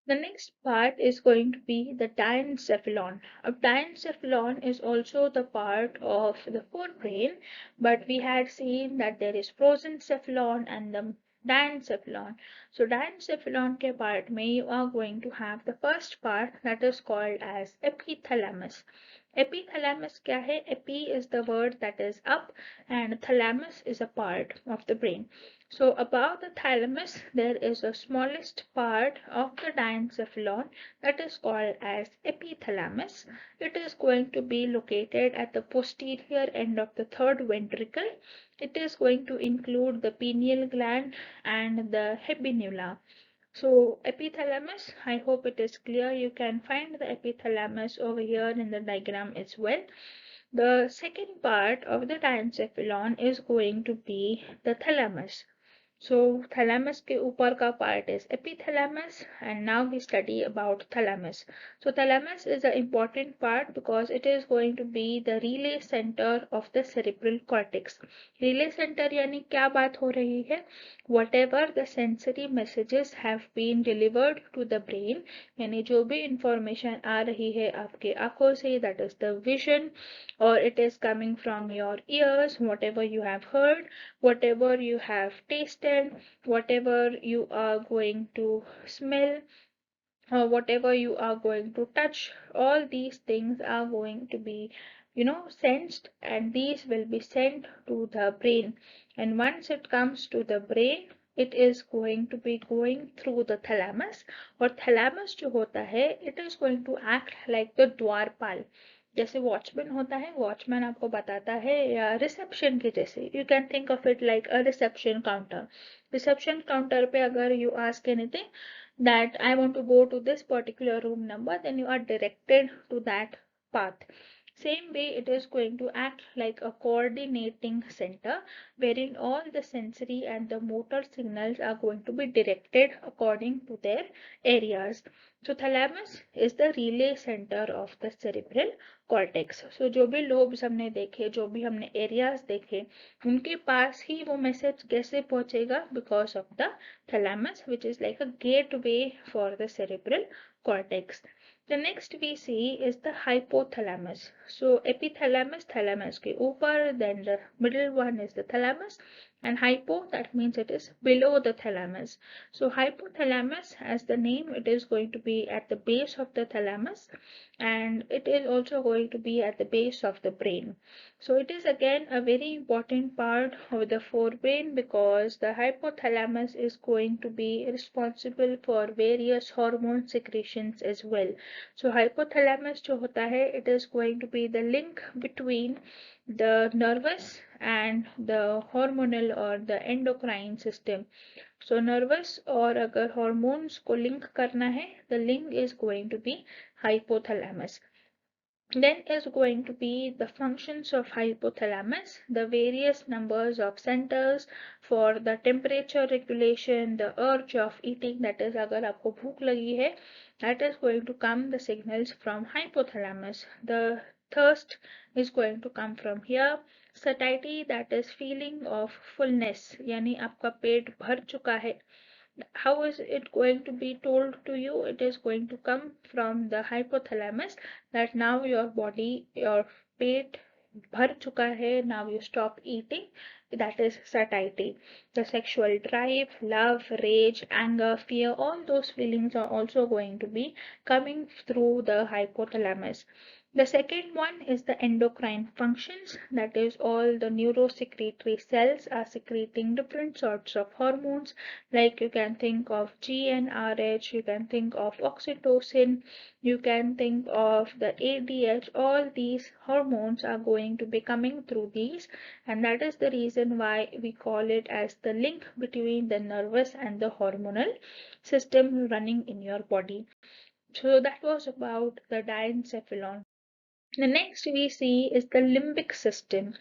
The next part is going to be the diencephalon. A diencephalon is also the part of the forebrain, but we had seen that there is prosencephalon and the diencephalon. So diencephalon के part में you are going to have the first part that is called as epithalamus. Epithalamus क्या है? Epi is the word that is up and thalamus is a part of the brain. So above the thalamus there is a smallest part of the diencephalon that is called as epithalamus. It is going to be located at the posterior end of the third ventricle. It is going to include the pineal gland and the habenula. So epithalamus, I hope it is clear. You can find the epithalamus over here in the diagram as well. The second part of the diencephalon is going to be the thalamus. So thalamus के ऊपर का part is epithalamus, and now we study about thalamus. So thalamus is an important part because it is going to be the relay center of the cerebral cortex. Relay center यानी क्या बात हो रही है? Whatever the sensory messages have been delivered to the brain, यानी जो भी information आ रही है आपके आंखों से, that is the vision, or it is coming from your ears, whatever you have heard, whatever you have tasted, whatever you are going to smell, or whatever you are going to touch, all these things are going to be, sensed, and these will be sent to the brain. And once it comes to the brain, it is going to be going through the thalamus. और thalamus जो होता है, it is going to act like the द्वारपाल. जैसे watchman होता है, watchman आपको बताता है, या रिसेप्शन के जैसे, you can think of it like a reception counter. Reception counter पे अगर you ask anything that I want to go to this particular room number, then you are directed to that path. Same way, it is going to act like a coordinating center wherein all the sensory and the motor signals are going to be directed according to their areas. So thalamus is the relay center of the cerebral cortex. So जो भी lobes हमने देखे, जो भी हमने areas देखे, उनके पास ही वो message कैसे पहुंचेगा? Because of the thalamus, which is like a gateway for the cerebral cortex. The next we see is the hypothalamus. So epithalamus, thalamus के ऊपर, then the middle one is the thalamus, and hypo, that means it is below the thalamus. So hypothalamus, as the name, it is going to be at the base of the thalamus, and it is also going to be at the base of the brain. So it is again a very important part of the forebrain because the hypothalamus is going to be responsible for various hormone secretions as well. So hypothalamus जो होता है, it is going to be the link between the nervous and the hormonal or the endocrine system. So nervous और अगर hormones को link करना है, the link is going to be hypothalamus. Then is going to be the functions of hypothalamus, the various numbers of centers for the temperature regulation, the urge of eating, that is अगर आपको भूख लगी है, that is going to come the signals from hypothalamus. The thirst is going to come from here. Satiety, that is feeling of fullness, यानी आपका पेट भर चुका है. How is it going to be told to you? It is going to come from the hypothalamus that now your body, your पेट भर चुका है, now you stop eating. That is satiety. The sexual drive, love, rage, anger, fear, all those feelings are also going to be coming through the hypothalamus. The second one is the endocrine functions, that is all the neurosecretory cells are secreting different sorts of hormones, like you can think of GnRH, you can think of oxytocin, you can think of the ADH, all these hormones are going to be coming through these, and that is the reason why we call it as the link between the nervous and the hormonal system running in your body. So that was about the diencephalon. The next we see is the limbic system.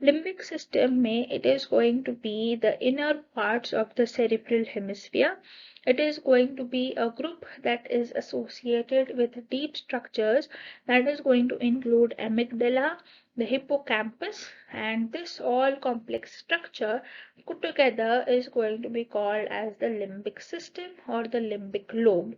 Limbic system में it is going to be the inner parts of the cerebral hemisphere. It is going to be a group that is associated with deep structures that is going to include amygdala, the hippocampus, and this all complex structure put together is going to be called as the limbic system or the limbic lobe.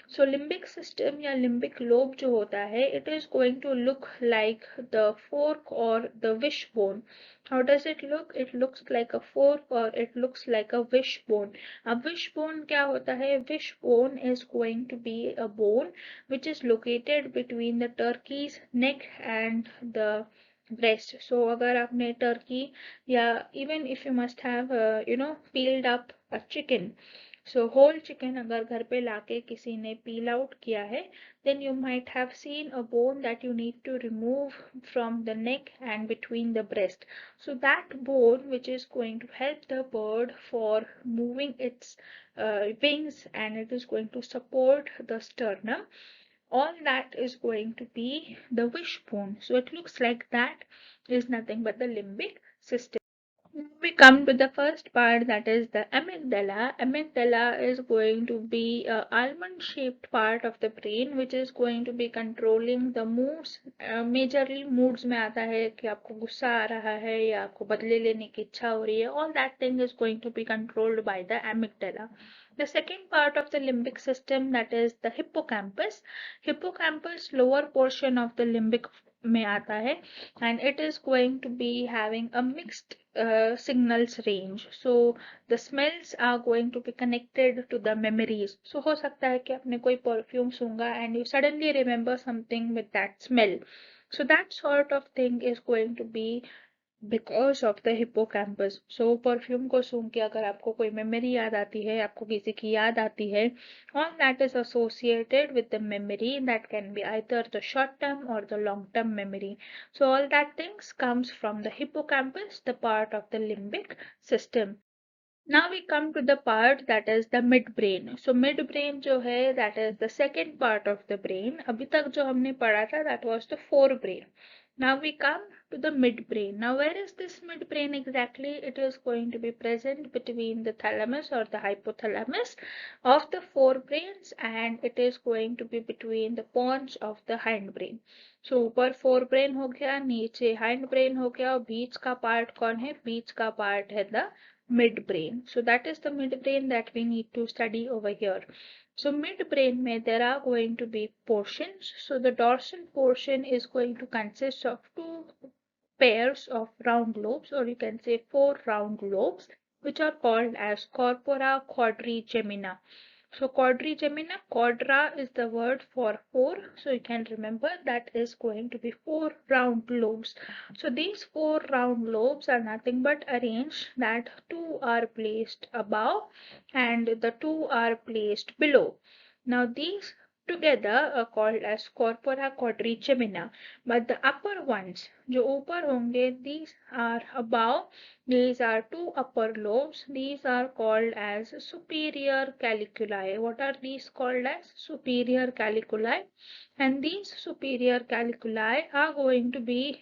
So limbic system या limbic lobe जो होता है, it is going to look like the fork or the wishbone. How does it look? It looks like a fork or it looks like a wishbone. A wishbone क्या होता है? Wishbone is going to be a bone which is located between the turkey's neck and the breast. So अगर आपने turkey या even if you must have peeled up a chicken, so whole chicken अगर घर पे लाके किसी ने peel out किया है, then you might have seen a bone that you need to remove from the neck and between the breast. So that bone which is going to help the bird for moving its wings, and it is going to support the sternum, all that is going to be the wishbone. So it looks like that is nothing but the limbic system. Now we come to the first part, that is the amygdala. Amygdala is going to be a almond shaped part of the brain which is going to be controlling the moods. Majorly moods में आता है कि आपको गुस्सा आ रहा है या आपको बदले लेने की इच्छा हो रही है. All that thing is going to be controlled by the amygdala. The second part of the limbic system, that is the hippocampus. Hippocampus lower portion of the limbic में आता है, and it is going to be having a mixed signals range. So the smells are going to be connected to the memories. So हो सकता है कि आपने कोई perfume सूंघा and you suddenly remember something with that smell. So that sort of thing is going to be because of the hippocampus. So perfume को सूंघ के अगर आपको कोई मेमोरी याद आती है, आपको किसी की याद आती है, all that is associated with the memory that can be either the short term or the long term memory. So all that things comes from the hippocampus, the part of the limbic system. Now we come to the part that is the midbrain. So midbrain जो है, that is the second part of the brain. अभी तक जो हमने पढ़ा था, that was the forebrain. Now we come to the midbrain. Now where is this midbrain exactly? It is going to be present between the thalamus or the hypothalamus of the forebrains, and it is going to be between the pons of the hindbrain. So ऊपर forebrain हो गया, नीचे hindbrain हो गया, और बीच का part कौन है? बीच का part है the midbrain. So that is the midbrain that we need to study over here. So midbrain mein there are going to be portions. So the dorsal portion is going to consist of two pairs of round lobes, or you can say four round lobes, which are called as corpora quadrigemina. So quadrigemina, quadra is the word for four. So you can remember that is going to be four round lobes. So these four round lobes are nothing but arranged that two are placed above and the two are placed below. Now these together are called as corpora quadrigemina, but the upper ones जो ऊपर होंगे, these are above, these are two upper lobes, these are called as superior caliculi. What are these called as? Superior caliculi. And these superior caliculi are going to be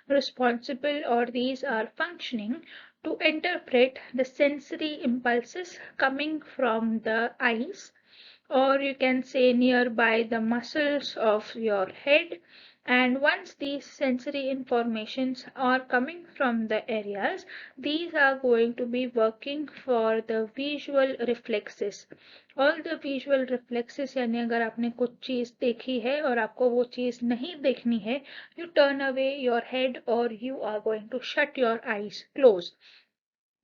responsible, or these are functioning to interpret the sensory impulses coming from the eyes, or you can say nearby the muscles of your head. And once these sensory informations are coming from the areas, these are going to be working for the visual reflexes. All the visual reflexes, यानी अगर आपने कुछ चीज देखी है और आपको वो चीज नहीं देखनी है, you turn away your head or you are going to shut your eyes close.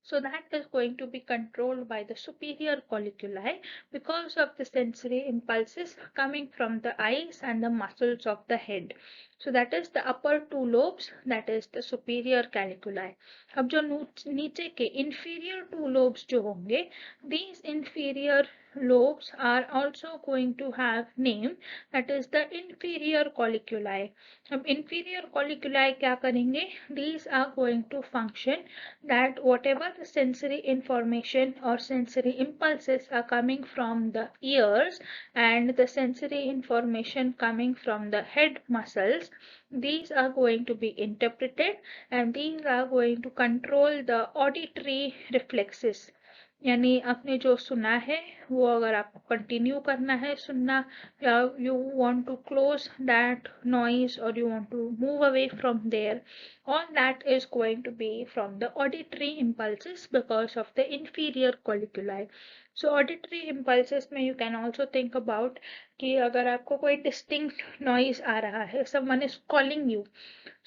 So that is going to be controlled by the superior colliculi because of the sensory impulses coming from the eyes and the muscles of the head. So that is the upper two lobes, that is the superior caliculi. अब जो नीचे के inferior two lobes जो होंगे, these inferior lobes are also going to have name, that is the inferior colliculi. अब inferior colliculi क्या करेंगे? These are going to function that whatever the sensory information or sensory impulses are coming from the ears and the sensory information coming from the head muscles, these are going to be interpreted and these are going to control the auditory reflexes. यानी आपने जो सुना है वो अगर आपको continue करना है सुनना, या you want to close that noise और you want to move away from there, all that is going to be from the auditory impulses because of the inferior colliculi. So auditory impulses में you can also think about कि अगर आपको कोई distinct noise आ रहा है, someone is calling you,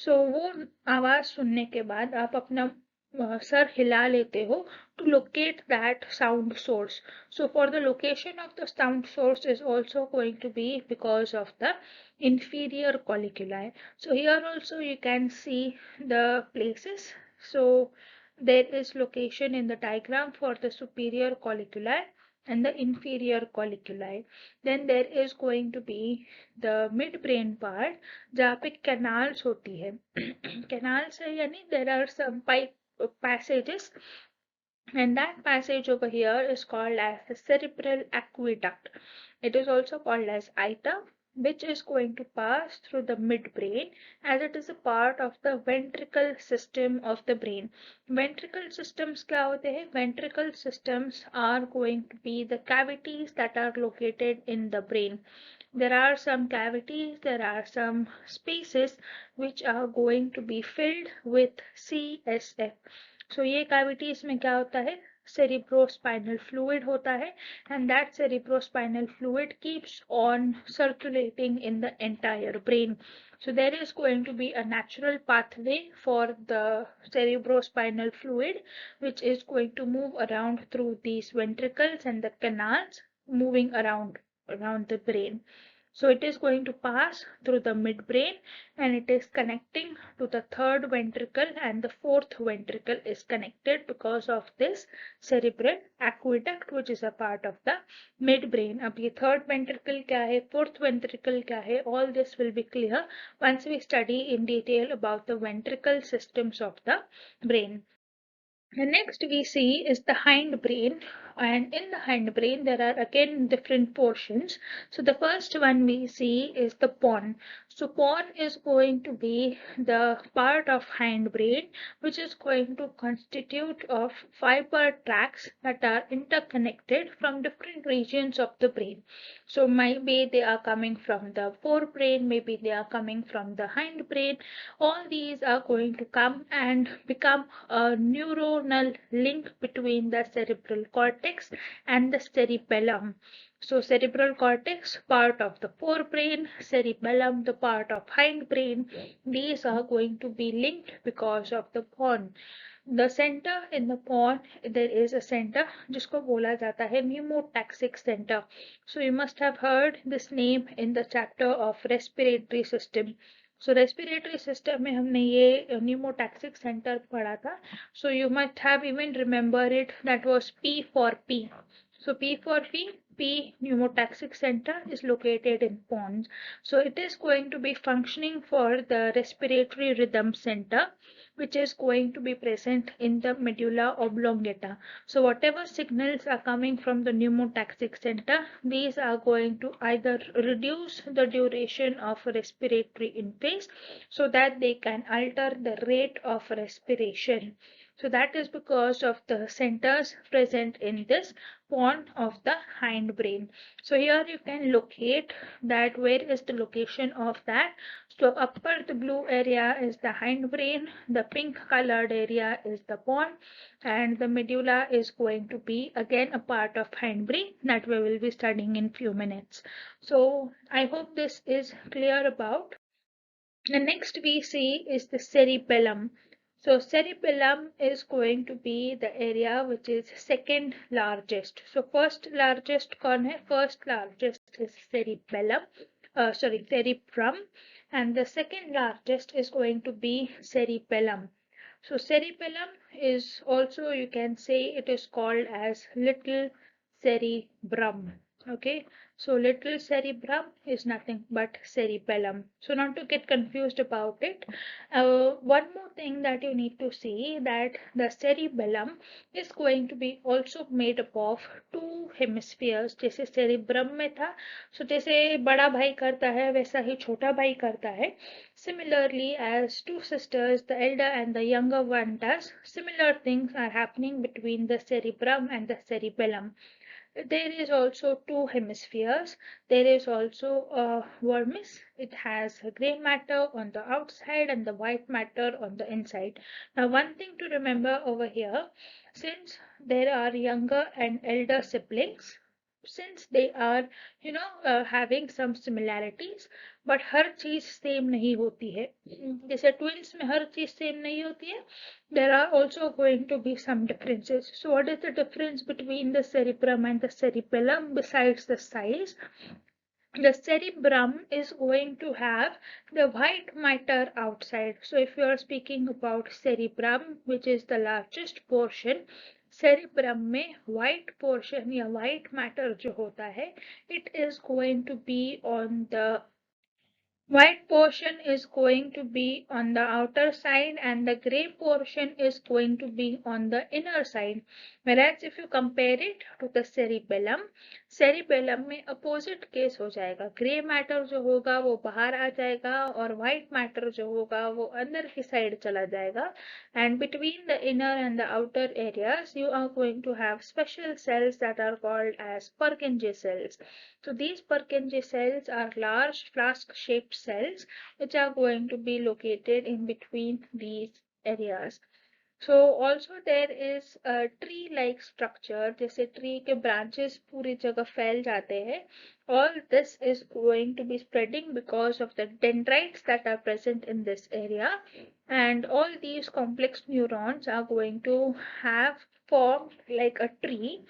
so वो आवाज सुनने के बाद आप अपना सर हिला लेते हो to locate that sound source. So for the location of the sound source is also going to be because of the inferior colliculi. So here also you can see the places. So there is location in the diagram for the superior colliculi and the inferior colliculi. Then there is going to be the midbrain part जहाँ पे canals होती है. Canals है यानी there are some pipe passages, and that passage over here is called as the cerebral aqueduct. It is also called as ita, which is going to pass through the midbrain as it is a part of the ventricle system of the brain. Ventricle systems क्या होते हैं? Ventricle systems are going to be the cavities that are located in the brain. There are some cavities, there are some spaces which are going to be filled with CSF. So ये cavities में क्या होता है? Cerebrospinal fluid होता है, and that cerebrospinal fluid keeps on circulating in the entire brain. So there is going to be a natural pathway for the cerebrospinal fluid which is going to move around through these ventricles and the canals moving around the brain. So it is going to pass through the midbrain and it is connecting to the third ventricle, and the fourth ventricle is connected because of this cerebral aqueduct which is a part of the midbrain. अब ये third ventricle क्या है, fourth ventricle क्या है, all this will be clear once we study in detail about the ventricle systems of the brain. The next we see is the hindbrain, and in the hindbrain there are again different portions. So the first one we see is the pon. So pon is going to be the part of hindbrain which is going to constitute of fiber tracts that are interconnected from different regions of the brain. So maybe they are coming from the forebrain, maybe they are coming from the hindbrain. All these are going to come and become a neuronal link between the cerebral cortex and the cerebellum. So cerebral cortex, part of the forebrain, cerebellum, the part of hindbrain, these are going to be linked because of the pon. The center in the pon, there is a center जिसको बोला जाता है pneumotaxic center. So you must have heard this name in the chapter of respiratory system. So respiratory system में हमने ये pneumotaxic center पढ़ा था. So you might have even remember it, that was P for P. So P for P pneumotaxic center is located in pons. So it is going to be functioning for the respiratory rhythm center, which is going to be present in the medulla oblongata. So whatever signals are coming from the pneumotaxic center, these are going to either reduce the duration of respiratory phase so that they can alter the rate of respiration. So that is because of the centers present in this pon of the hindbrain. So here you can locate that where is the location of that. So upper the blue area is the hindbrain, the pink colored area is the pon, and the medulla is going to be again a part of hindbrain that we will be studying in few minutes. So I hope this is clear about. The next we see is the cerebellum. So cerebellum is going to be the area which is second largest. So first largest कौन है? First largest is cerebellum, cerebrum, and the second largest is going to be cerebellum. So cerebellum is also, you can say, it is called as little cerebrum. Okay, so little cerebrum is nothing but cerebellum. So not to get confused about it, one more thing that you need to see, that the cerebellum is going to be also made up of two hemispheres. जैसे cerebrum में था, so जैसे बड़ा भाई करता है वैसा ही छोटा भाई करता है. Similarly, as two sisters, the elder and the younger one does, similar things are happening between the cerebrum and the cerebellum. There is also two hemispheres. There is also a vermis. It has gray matter on the outside and the white matter on the inside. Now, one thing to remember over here, since there are younger and elder siblings, since they are having some similarities, but हर चीज same नहीं होती है. जैसे twins में हर चीज same नहीं होती है, there are also going to be some differences. So what is the difference between the cerebrum and the cerebellum besides the size? The cerebrum is going to have the white matter outside. So if you are speaking about cerebrum, which is the largest portion, cerebrum में white portion या white matter जो होता है, it is going to be on the white portion is going to be on the outer side and the gray portion is going to be on the inner side. Whereas if you compare it to the cerebellum, cerebellum में opposite case हो जाएगा. Gray matter जो होगा वो बाहर आ जाएगा और white matter जो होगा वो अंदर की side चला जाएगा. And between the inner and the outer areas, you are going to have special cells that are called as Purkinje cells. So these Purkinje cells are large flask-shaped cells which are going to be located in between these areas. So also there is a tree-like structure, जैसे tree के branches पूरी जगह फैल जाते हैं. All this is going to be spreading because of the dendrites that are present in this area, and all these complex neurons are going to have formed like a tree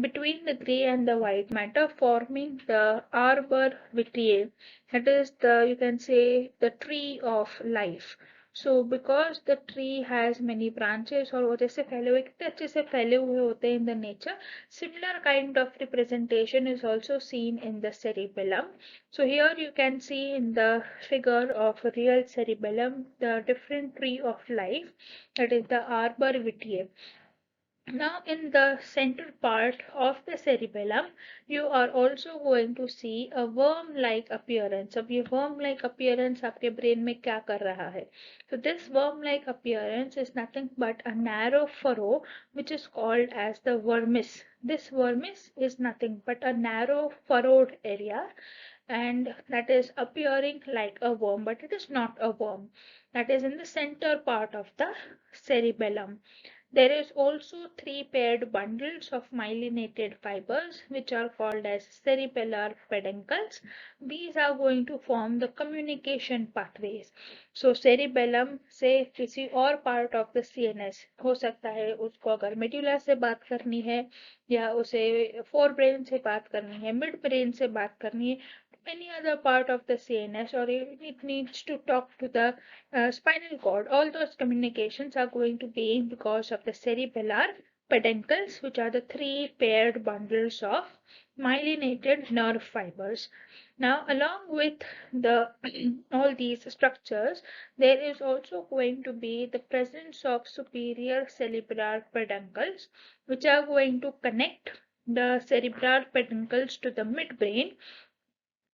between the gray and the white matter, forming the arbor vitae. That is the, you can say, the tree of life. So because the tree has many branches और वो जैसे फैले हुए कितने अच्छे से फैले हुए होते हैं in the nature, similar kind of representation is also seen in the cerebellum. So here you can see in the figure of a real cerebellum the different tree of life, that is the arbor vitae. Now in the center part of the cerebellum, you are also going to see a worm-like appearance. अब ये worm-like appearance आपके brain में क्या कर रहा है? So this worm-like appearance is nothing but a narrow furrow which is called as the vermis. This vermis is nothing but a narrow furrowed area, and that is appearing like a worm, but it is not a worm. That is in the center part of the cerebellum. There is also three paired bundles of myelinated fibers which are called as cerebellar peduncles. These are going to form the communication pathways. So cerebellum से किसी और part of the CNS, हो सकता है उसको अगर medulla से बात करनी है या उसे forebrain से बात करनी है, midbrain से बात करनी है, any other part of the CNS, or it needs to talk to the spinal cord, all those communications are going to be because of the cerebellar peduncles, which are the three paired bundles of myelinated nerve fibers. Now, along with the all these structures, there is also going to be the presence of superior cerebral peduncles, which are going to connect the cerebral peduncles to the midbrain.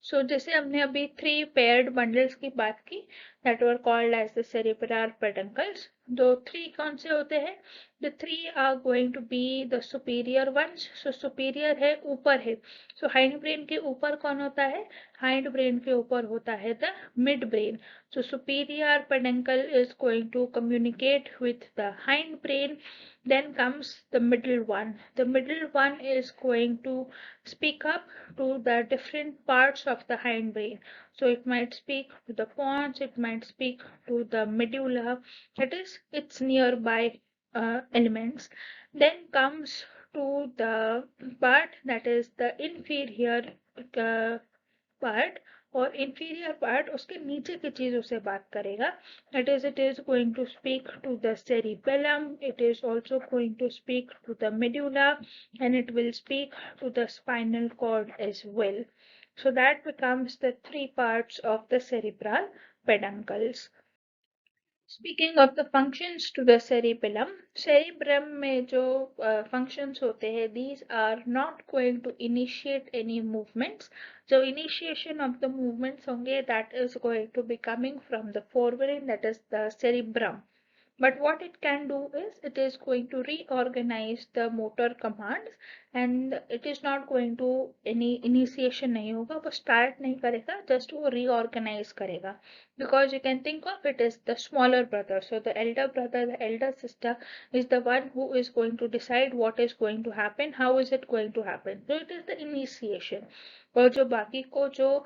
So जैसे हमने अभी three paired bundles की बात की, that were called as the cerebral peduncles. दो three कौन से होते हैं? The three are going to be the superior ones. So superior है, ऊपर है. So hind brain के ऊपर कौन होता है? Hind brain के ऊपर होता है the midbrain. So superior peduncle is going to communicate with the hind brain. Then comes the middle one. The middle one is going to speak up to the different parts of the hindbrain. So it might speak to the pons, it might speak to the medulla, that is its nearby elements. Then comes to the part that is the inferior part और inferior part उसके नीचे की चीजों से बात करेगा. That is, it is going to speak to the cerebellum, it is also going to speak to the medulla, and it will speak to the spinal cord as well. So that becomes the three parts of the cerebral peduncles. Speaking of the functions to the cerebrum में जो functions होते हैं, these are not going to initiate any movements. So initiation of the movements होंगे, that is going to be coming from the forebrain, that is the cerebrum. But what it can do is it is going to reorganize the motor commands, and it is not going to any initiation नहीं होगा, वो start नहीं करेगा, just वो reorganize करेगा. Because you can think of it as the smaller brother. So the elder brother, the elder sister is the one who is going to decide what is going to happen, how is it going to happen. So it is the initiation. और जो बाकी को जो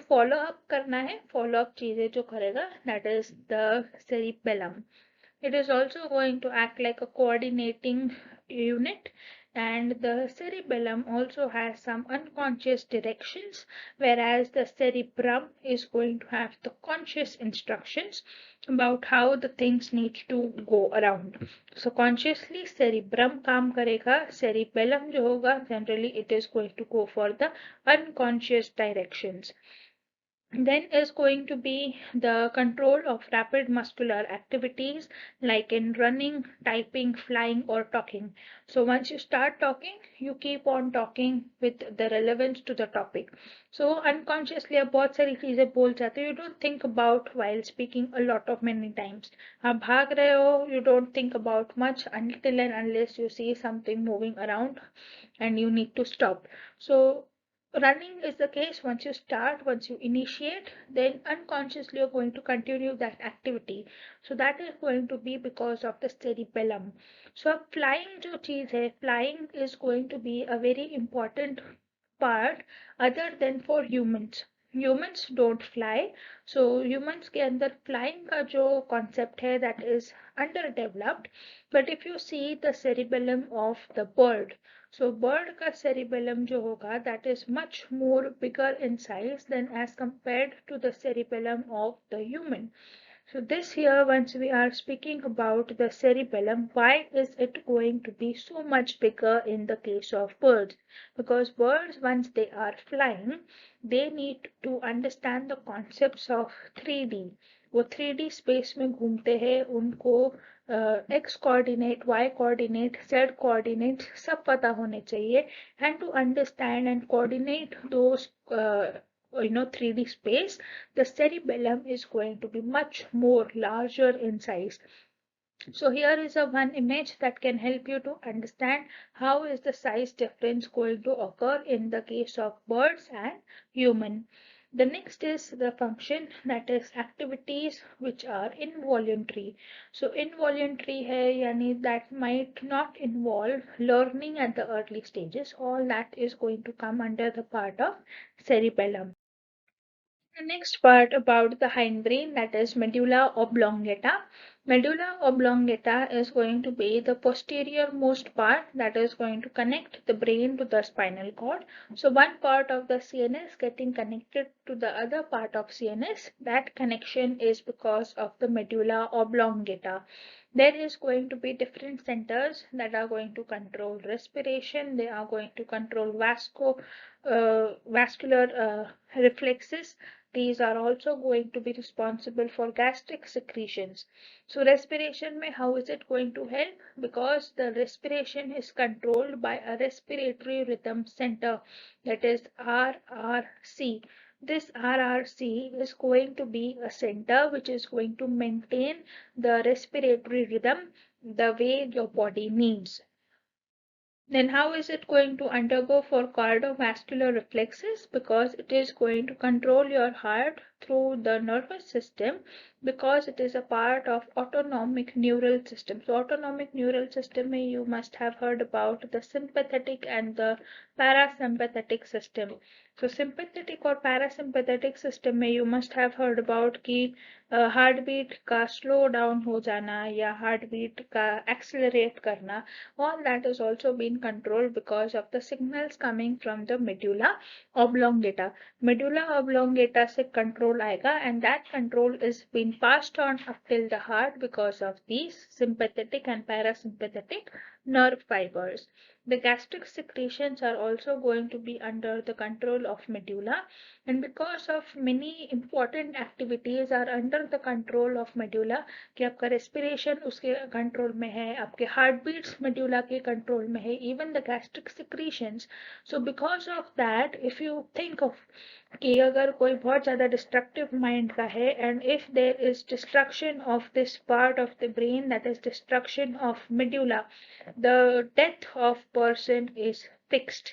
follow up करना है, follow up चीजें जो करेगा, that is the cerebellum. It is also going to act like a coordinating unit, and the cerebellum also has some unconscious directions, whereas the cerebrum is going to have the conscious instructions about how the things need to go around. So consciously cerebrum काम करेगा, cerebellum जो होगा generally it is going to go for the unconscious directions. Then is going to be the control of rapid muscular activities like in running, typing, flying, or talking. So once you start talking, you keep on talking with the relevance to the topic. So unconsciously आप बहुत सारी चीजें बोल जाते हो, you don't think about while speaking a lot of many times. आप भाग रहे हो, you don't think about much until and unless you see something moving around and you need to stop. So running is the case. Once you start, once you initiate, then unconsciously you're going to continue that activity. So that is going to be because of the cerebellum. So flying जो चीज है, flying is going to be a very important part other than for humans. Humans don't fly, so humans के अंदर flying का जो concept है, that is underdeveloped. But if you see the cerebellum of the bird, so bird का cerebellum जो होगा, that is much more bigger in size than as compared to the cerebellum of the human. So this here, once we are speaking about the cerebellum, why is it going to be so much bigger in the case of birds? Because birds, once they are flying, they need to understand the concepts of 3D. वो 3D space में घूमते हैं, उनको x coordinate, y coordinate, z coordinate सब पता होने चाहिए, and to understand and coordinate those 3D space, the cerebellum is going to be much more larger in size. So here is a one image that can help you to understand how is the size difference going to occur in the case of birds and human. The next is the function, that is activities which are involuntary. So involuntary hai, yani that might not involve learning at the early stages. All that is going to come under the part of cerebellum. The next part about the hindbrain, that is medulla oblongata. Medulla oblongata is going to be the posterior most part that is going to connect the brain to the spinal cord. So one part of the CNS getting connected to the other part of CNS, that connection is because of the medulla oblongata. There is going to be different centers that are going to control respiration. They are going to control vascular reflexes. These are also going to be responsible for gastric secretions. So respiration mein, how is it going to help? Because the respiration is controlled by a respiratory rhythm center, that is RRC. This RRC is going to be a center which is going to maintain the respiratory rhythm the way your body needs. Then how is it going to undergo for cardiovascular reflexes? Because it is going to control your heart through the nervous system because it is a part of autonomic neural system. So autonomic neural system में you must have heard about the sympathetic and the parasympathetic system. So sympathetic और parasympathetic system में you must have heard about कि heart beat का slow down हो जाना या heart beat का accelerate करना, all that is also being controlled because of the signals coming from the medulla oblongata. Medulla oblongata से control आएगा and that control is being passed on up till the heart because of these sympathetic and parasympathetic nerve fibers. The gastric secretions are also going to be under the control of medulla, and because of many important activities are under the control of medulla कि आपका respiration उसके control में है, आपके heartbeats medulla के control में है, even the gastric secretions. So because of that, if you think of कि अगर कोई बहुत ज़्यादा डिस्ट्रक्टिव माइंड का है and if there is destruction of this part of the brain, that is destruction of medulla, the death of person is fixed.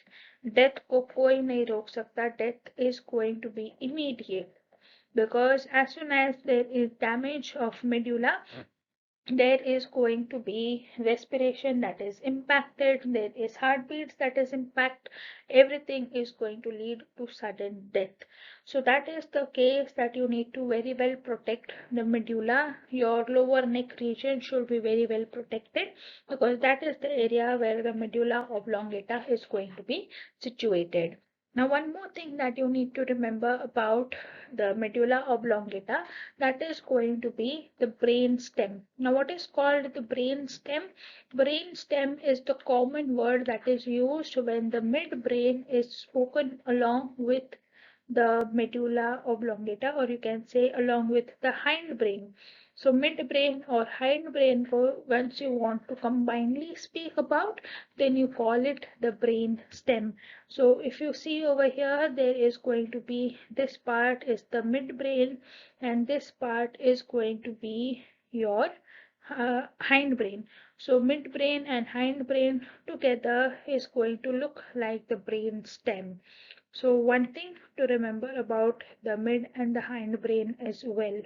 Death को कोई नहीं रोक सकता. Death is going to be immediate because as soon as there is damage of medulla, there is going to be respiration that is impacted, there is heartbeats that is impacted, everything is going to lead to sudden death. So that is the case that you need to very well protect the medulla. Your lower neck region should be very well protected because that is the area where the medulla oblongata is going to be situated. Now, one more thing that you need to remember about the medulla oblongata, that is going to be the brain stem. Now, what is called the brain stem? Brain stem is the common word that is used when the midbrain is spoken along with the medulla oblongata, or you can say along with the hindbrain. So midbrain or hindbrain, once you want to combinedly speak about, then you call it the brain stem. So if you see over here, there is going to be, this part is the midbrain and this part is going to be your hindbrain. So midbrain and hindbrain together is going to look like the brain stem. So one thing to remember about the mid and the hindbrain as well.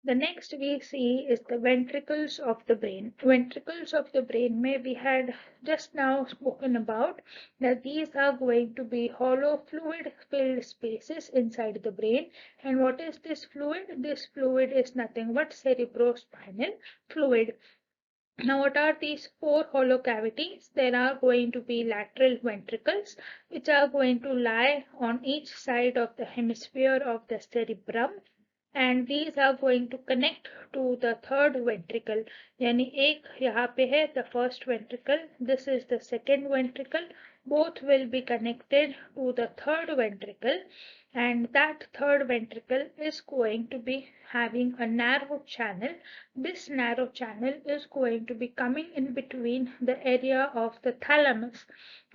The next we see is the ventricles of the brain. Ventricles of the brain may we had just now spoken about that these are going to be hollow fluid filled spaces inside the brain. And what is this fluid? This fluid is nothing but cerebrospinal fluid. Now, what are these four hollow cavities? There are going to be lateral ventricles, which are going to lie on each side of the hemisphere of the cerebrum, and these are going to connect to the third ventricle. यानी एक यहाँ पे है the first ventricle, this is the second ventricle. Both will be connected to the third ventricle, and that third ventricle is going to be having a narrow channel. This narrow channel is going to be coming in between the area of the thalamus.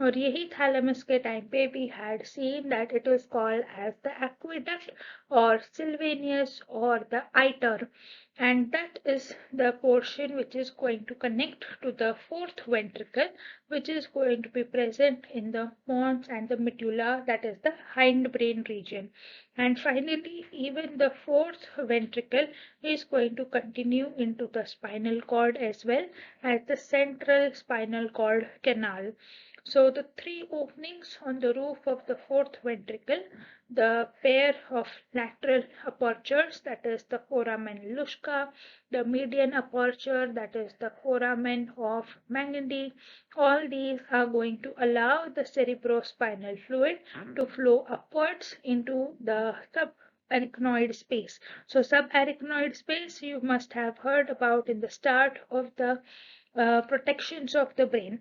और यही thalamus के time पे we had seen that it is called as the aqueduct or sylvanus or the iter, and that is the portion which is going to connect to the fourth ventricle, which is going to be present in the pons and the medulla, that is the hindbrain region. And finally, even the fourth ventricle is going to continue into the spinal cord as well as the central spinal cord canal. So the three openings on the roof of the fourth ventricle, the pair of lateral apertures, that is the foramen Luschka, the median aperture, that is the foramen of Mangendi, all these are going to allow the cerebrospinal fluid to flow upwards into the subarachnoid space. So subarachnoid space you must have heard about in the start of the protections of the brain.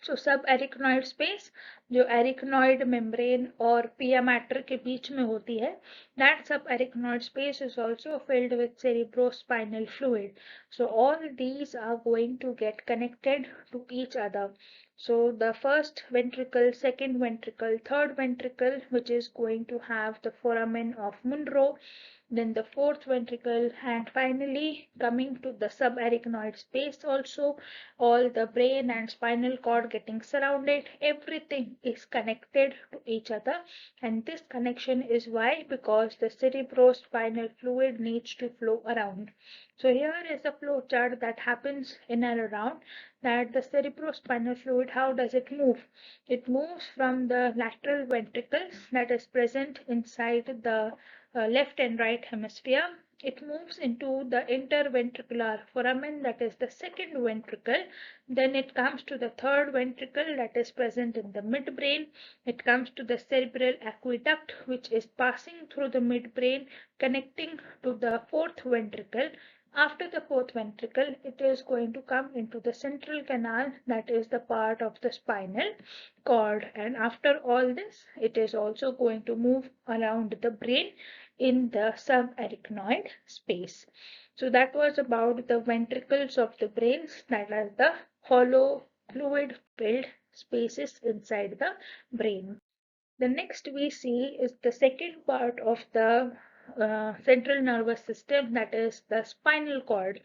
So subarachnoid space जो arachnoid membrane और pia mater के बीच में होती है, that subarachnoid space is also filled with cerebrospinal fluid. So all these are going to get connected to each other. So the first ventricle, second ventricle, third ventricle, which is going to have the foramen of Munro, then the fourth ventricle, and finally coming to the subarachnoid space also, all the brain and spinal cord getting surrounded, everything is connected to each other. And this connection is why, because the cerebrospinal fluid needs to flow around. So here is a flow chart that happens in and around, that the cerebrospinal fluid, how does it move? It moves from the lateral ventricles that is present inside the left and right hemisphere. It moves into the interventricular foramen, that is the second ventricle. Then it comes to the third ventricle that is present in the midbrain. It comes to the cerebral aqueduct, which is passing through the midbrain, connecting to the fourth ventricle. After the fourth ventricle, it is going to come into the central canal, that is the part of the spinal cord. And after all this, it is also going to move around the brain in the subarachnoid space. So that was about the ventricles of the brain, that are the hollow fluid filled spaces inside the brain. The next we see is the second part of the central nervous system, that is the spinal cord.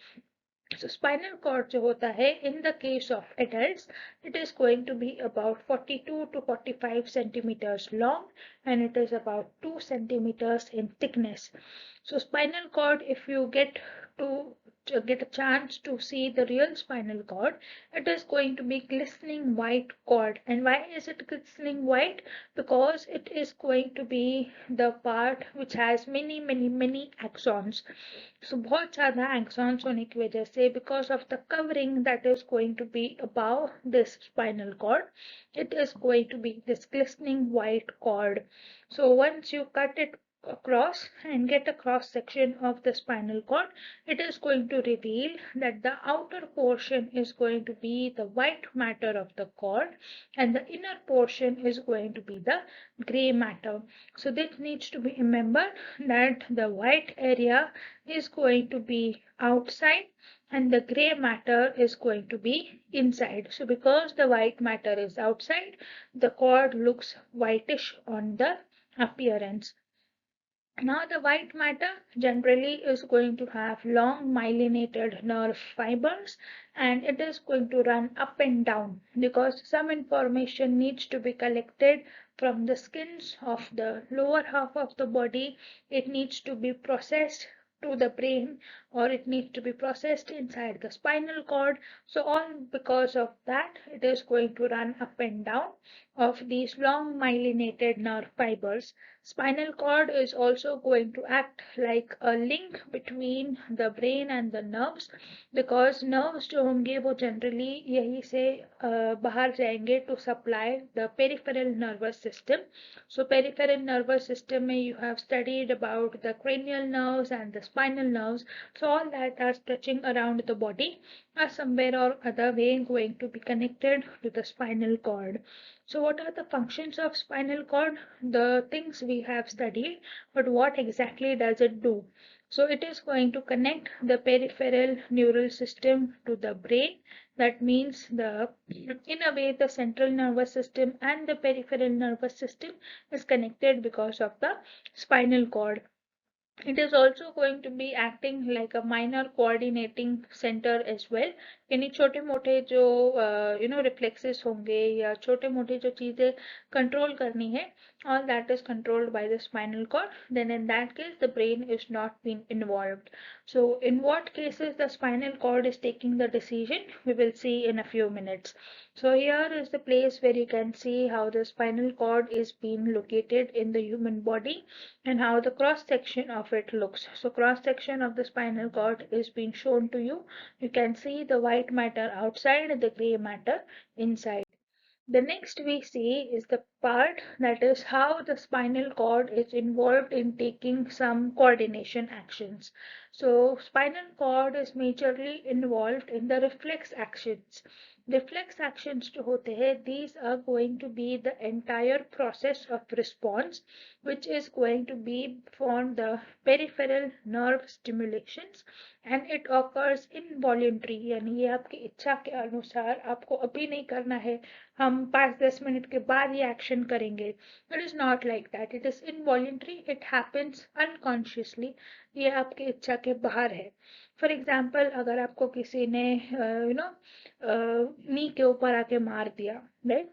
So spinal cord जो होता है, in the case of adults, it is going to be about 42 to 45 centimeters long, and it is about 2 centimeters in thickness. So spinal cord, if you get a chance to see the real spinal cord, it is going to be glistening white cord. And why is it glistening white? Because it is going to be the part which has many axons. So बहुत ज़्यादा axons होने की वजह से, because of the covering that is going to be above this spinal cord, it is going to be this glistening white cord. So once you cut it across and get a cross section of the spinal cord, it is going to reveal that the outer portion is going to be the white matter of the cord, and the inner portion is going to be the gray matter. So this needs to be remembered, that the white area is going to be outside and the gray matter is going to be inside. So because the white matter is outside, the cord looks whitish on the appearance. Now the white matter generally is going to have long myelinated nerve fibers, and it is going to run up and down because some information needs to be collected from the skins of the lower half of the body. It needs to be processed to the brain, or it needs to be processed inside the spinal cord. So all because of that, it is going to run up and down of these long myelinated nerve fibers. Spinal cord is also going to act like a link between the brain and the nerves, because nerves जो होंगे वो generally यही से बाहर जाएंगे to supply the peripheral nervous system. So peripheral nervous system में you have studied about the cranial nerves and the spinal nerves. So all that are stretching around the body are somewhere or other way going to be connected to the spinal cord. So what are the functions of spinal cord? The things we have studied, but what exactly does it do? So it is going to connect the peripheral neural system to the brain. That means in a way, the central nervous system and the peripheral nervous system is connected because of the spinal cord. It is also going to be acting like a minor coordinating center as well. यानी छोटे मोटे जो reflexes होंगे या छोटे मोटे जो चीजें control करनी है, all that is controlled by the spinal cord. Then in that case, the brain is not being involved. So in what cases the spinal cord is taking the decision, we will see in a few minutes. So here is the place where you can see how the spinal cord is being located in the human body and how the cross section of it looks. So cross section of the spinal cord is being shown to you. You can see the white matter outside and the gray matter inside. The next we see is the part that is how the spinal cord is involved in taking some coordination actions. So spinal cord is majorly involved in the reflex actions. Reflex actions जो होते हैं, these are going to be the entire process of response, which is going to be from the peripheral nerve stimulations, and it occurs involuntary, यानी ये आपकी इच्छा के अनुसार आपको अभी नहीं करना है, हम 5-10 मिनट के बाद ये एक्शन करेंगे. It is not like that. It is involuntary. It happens unconsciously. ये आपकी इच्छा के बाहर है. फॉर एग्जाम्पल, अगर आपको किसी ने नी के ऊपर आके मार दिया, right,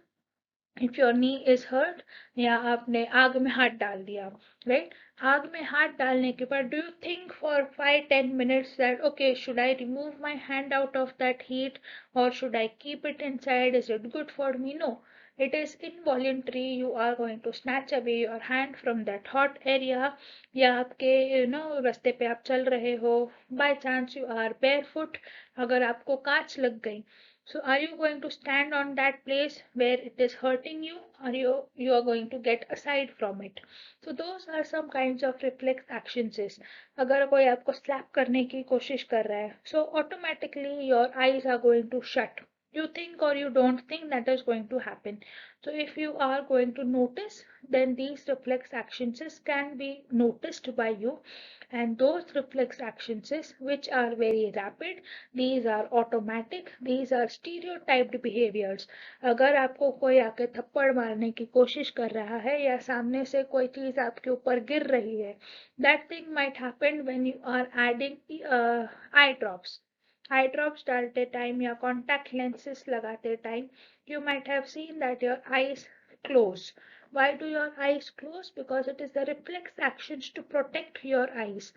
if your knee is hurt, या आपने आग में हाथ डाल दिया, राइट, आग में हाथ डालने के बाद do you think for 5-10 minutes that okay should I remove my hand out of that heat और should I keep it inside, is it good for me? No, it is involuntary. You are going to snatch away your hand from that hot area. या आपके रास्ते पे आप चल रहे हो, by chance you are barefoot, अगर आपको कांच लग गई, so are you going to stand on that place where it is hurting you, or you are going to get aside from it? So those are some kinds of reflex actions is, अगर कोई आपको slap करने की कोशिश कर रहा है, so automatically your eyes are going to shut. You think or you don't think that is going to happen. So if you are going to notice, then these reflex actions can be noticed by you, and those reflex actions which are very rapid, these are automatic, these are stereotyped behaviors. अगर आपको कोई आके थप्पड़ मारने की कोशिश कर रहा है या सामने से कोई चीज आपके ऊपर गिर रही है, that thing might happen when you are adding eye drops. Eye drops डालते टाइम या कॉन्टैक्ट लेंसेज लगाते time, you might have seen that your eyes close. Why do your eyes close? Because it is the reflex actions to protect your eyes.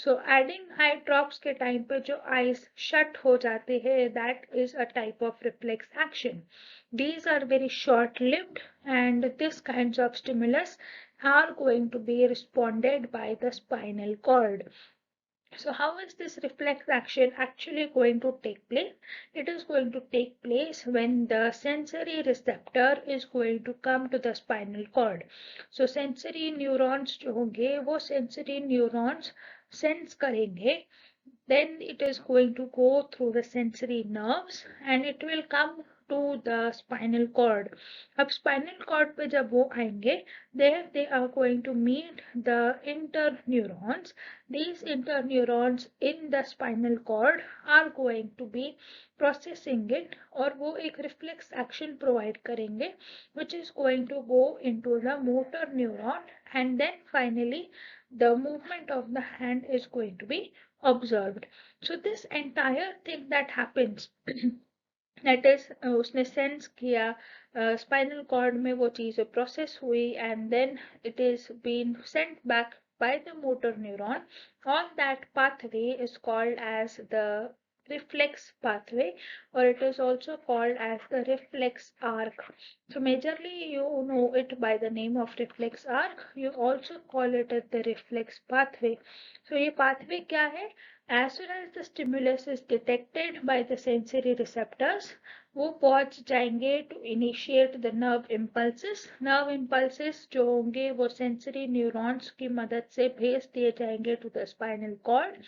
So adding eye drops के time पे जो eyes shut हो जाते हैं, that is a type of reflex action. These are very short-lived, and this kinds of stimulus are going to be responded by the spinal cord. So how is this reflex action actually going to take place? It is going to take place when the sensory receptor is going to come to the spinal cord. So sensory neurons जो होंगे वो sensory neurons sense करेंगे, then it is going to go through the sensory nerves and it will come to the spinal cord. अब spinal cord पे जब वो आएंगे, there they are going to meet the interneurons. These interneurons in the spinal cord are going to be processing it, और वो एक reflex action provide करेंगे, which is going to go into the motor neuron, and then finally the movement of the hand is going to be observed. So this entire thing that happens that is उसने sense किया, spinal cord में वो चीज़ process हुई, and then it is been sent back by the motor neuron. On that pathway is called as the reflex pathway, or it is also called as the reflex arc. So majorly you know it by the name of reflex arc. You also call it as the reflex pathway. So ये pathway क्या है? As soon as the stimulus is detected by the sensory receptors, वो पहुंच जाएंगे to initiate the nerve impulses. Nerve impulses जो होंगे वो sensory neurons की मदद से भेज दिए जाएंगे to the spinal cord.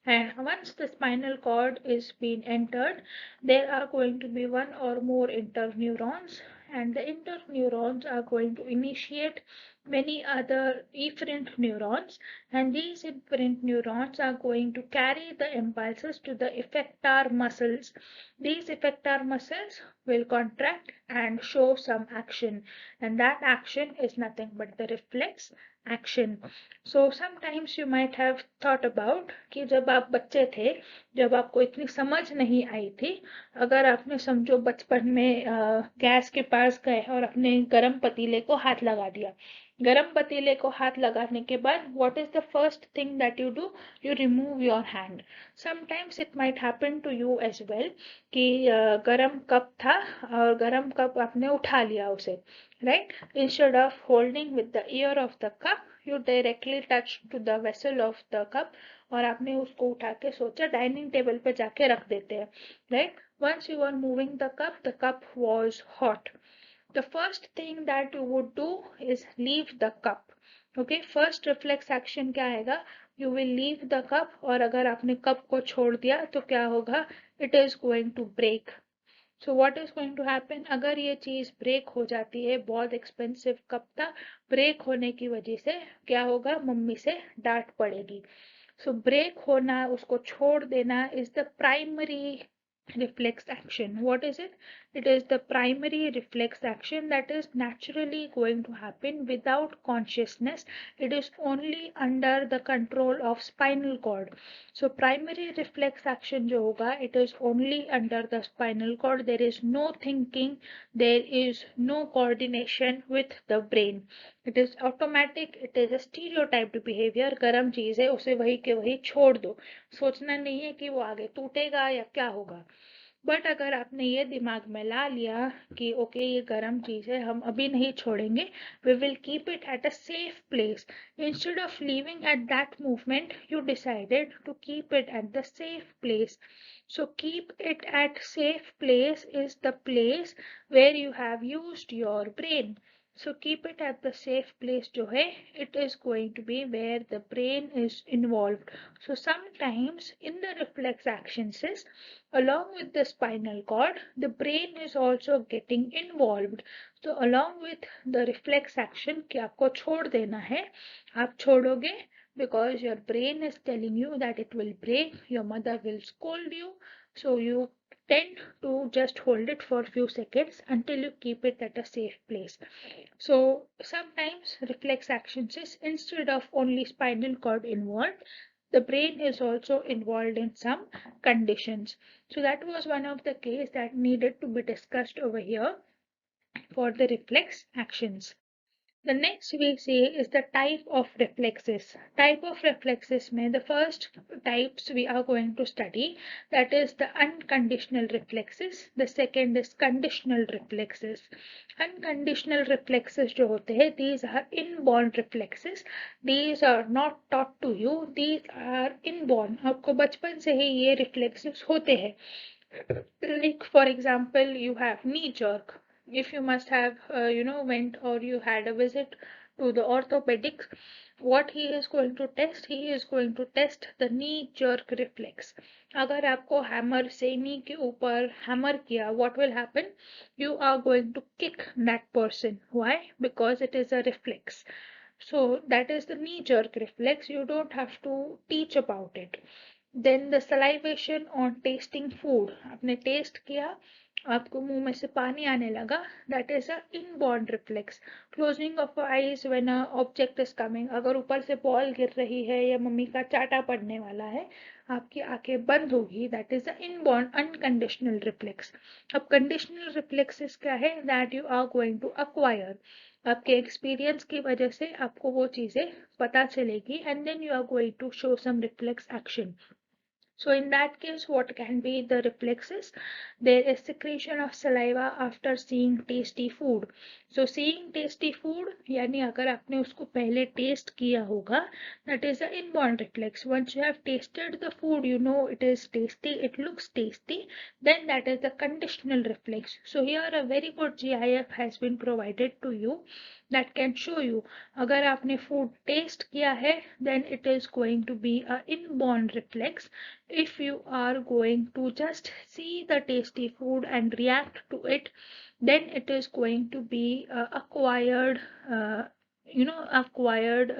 And once the spinal cord is being entered, there are going to be one or more interneurons, and the interneurons are going to initiate many other efferent neurons, and these efferent neurons are going to carry the impulses to the effector muscles. These effector muscles will contract and show some action, and that action is nothing but the reflex action. So sometimes you might have thought about कि जब आप बच्चे थे, जब आपको इतनी समझ नहीं आई थी, अगर आपने समझो बचपन में गैस के पास गए और अपने गरम पतीले को हाथ लगा दिया, गरम पतीले को हाथ लगाने के बाद what is the first thing that you do? You remove your hand. Sometimes it might happen to you as well कि गरम कप था और गरम कप आपने उठा लिया उसे, right? Instead of holding with the ear of the cup, you directly touch to the vessel of the cup, और आपने उसको उठा के सोचा डाइनिंग टेबल पे जाके रख देते हैं, right? Once you are moving the cup was hot. The first thing that you would do is leave the cup. Okay, first reflex action क्या आएगा? you will leave the cup, और अगर आपने कप को छोड़ दिया तो क्या होगा, it is going to break. So what is going to happen, अगर ये चीज ब्रेक हो जाती है, बहुत एक्सपेंसिव कप था, ब्रेक होने की वजह से क्या होगा, मम्मी से डांट पड़ेगी. So break होना, उसको छोड़ देना is the primary reflex action. What is it? It is the primary reflex action that is naturally going to happen without consciousness. It is only under the control of spinal cord. So primary reflex action जो होगा, it is only under the spinal cord. There is no thinking, there is no coordination with the brain. It is automatic, it is a stereotyped behavior. गर्म चीज है, उसे वही के वही छोड़ दो, सोचना नहीं है कि वो आगे टूटेगा या क्या होगा. बट अगर आपने ये दिमाग में ला लिया कि ओके ये गर्म चीज है, हम अभी नहीं छोड़ेंगे, we will keep it at a safe place, instead of leaving at that movement, you decided to keep it at the safe place. So keep it at safe place is the place where you have used your brain. So keep it at the safe place जो है, it is going to be where the brain is involved. So sometimes in the reflex actions, along with the spinal cord, the brain is also getting involved. So along with the reflex action कि आपको छोड़ देना है, आप छोड़ोगे because your brain is telling you that it will break, your mother will scold you, so you tend to just hold it for a few seconds until you keep it at a safe place. So sometimes reflex actions is, instead of only spinal cord involved, the brain is also involved in some conditions. So that was one of the case that needed to be discussed over here for the reflex actions. The next we see is the type of reflexes. Type of reflexes में the first types we are going to study, that is the unconditional reflexes. The second is conditional reflexes. Unconditional reflexes जो होते हैं, these are inborn reflexes. These are not taught to you. These are inborn. आपको बचपन से ही ये reflexes होते हैं. Like for example, you have knee jerk. If you must have went or you had a visit to the orthopedics, what he is going to test, he is going to test the knee jerk reflex. अगर आपको hammer से knee के ऊपर hammer किया, what will happen, you are going to kick that person. Why? Because it is a reflex. So that is the knee jerk reflex. You don't have to teach about it. Then the salivation on tasting food. आपने taste किया, आपको मुंह में से पानी आने लगा, that is a inborn reflex. Closing of eyes when a object is coming. अगर ऊपर से बॉल गिर रही है या मम्मी का चाटा पड़ने वाला है, आपकी आंखें बंद होगी, that is a inborn unconditional reflex. अब conditional reflexes क्या है, that you are going to acquire. आपके एक्सपीरियंस की वजह से आपको वो चीजें पता चलेगी, and then you are going to show some reflex action. So in that case, what can be the reflexes? There is secretion of saliva after seeing tasty food. So seeing tasty food, यानी अगर आपने उसको पहले taste किया होगा, that is an inborn reflex. Once you have tasted the food, you know it is tasty, it looks tasty, then that is the conditional reflex. So here a very good GIF has been provided to you that can show you, अगर आपने food taste किया है, then it is going to be a inborn reflex. If you are going to just see the tasty food and react to it, then it is going to be acquired, acquired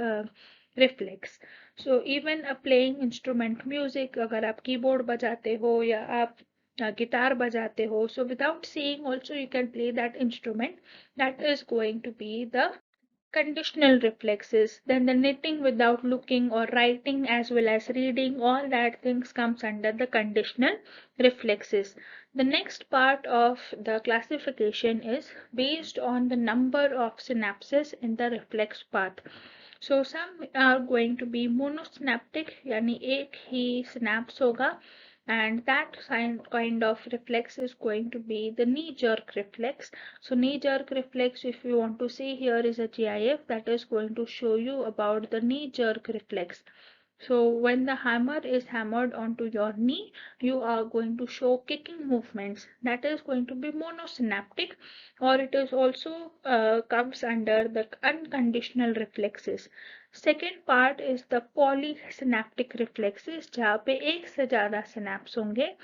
reflex. So even a playing instrument, music, अगर आप keyboard बजाते हो या आप guitar बजाते हो, so without seeing also you can play that instrument, that is going to be the conditional reflexes. Then the knitting without looking or writing as well as reading, all that things comes under the conditional reflexes. The next part of the classification is based on the number of synapses in the reflex path. So some are going to be monosynaptic, यानी एक ही synapse होगा, and that kind of reflex is going to be the knee jerk reflex. So knee jerk reflex, if you want to see, here is a GIF that is going to show you about the knee jerk reflex. So when the hammer is hammered onto your knee, you are going to show kicking movements. That is going to be monosynaptic, or it is also comes under the unconditional reflexes. Second part is the polysynaptic reflexes जहाँ पे एक से ज़्यादा synapse होंगे,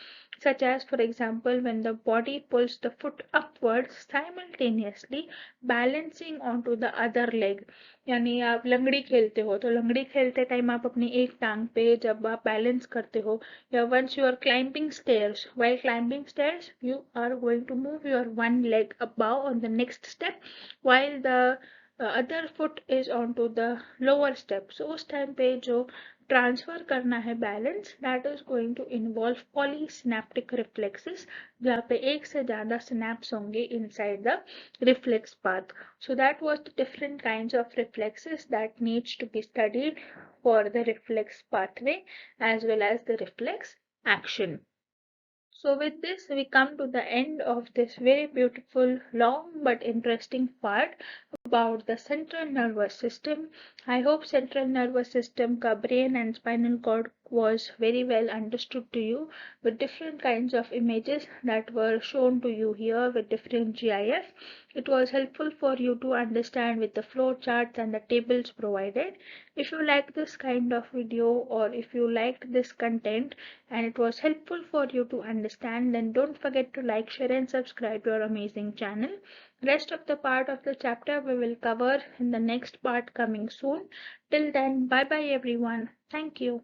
such as for example when the body pulls the foot upwards simultaneously balancing onto the other leg। यानी आप लंगड़ी खेलते हो तो लंगड़ी खेलते टाइम आप अपनी एक टांग पे जब आप बैलेंस करते हो, या once you are climbing stairs, while climbing stairs you are going to move your one leg above on the next step while the other foot is onto the lower step। so उस time पे जो transfer करना है balance, that is going to involve polysynaptic reflexes जहाँ पे एक से ज़्यादा सिनेप्स होंगे inside the reflex path. so that was the different kinds of reflexes that needs to be studied for the reflex pathway as well as the reflex action। So with this, we come to the end of this very beautiful, long but interesting part about the central nervous system। I hope central nervous system ka brain and spinal cord was very well understood to you with different kinds of images that were shown to you here with different GIF. It was helpful for you to understand with the flow charts and the tables provided. If you like this kind of video or if you liked this content and it was helpful for you to understand, then don't forget to like, share and subscribe to our amazing channel. Rest of the part of the chapter we will cover in the next part coming soon. Till then, bye bye everyone. Thank you.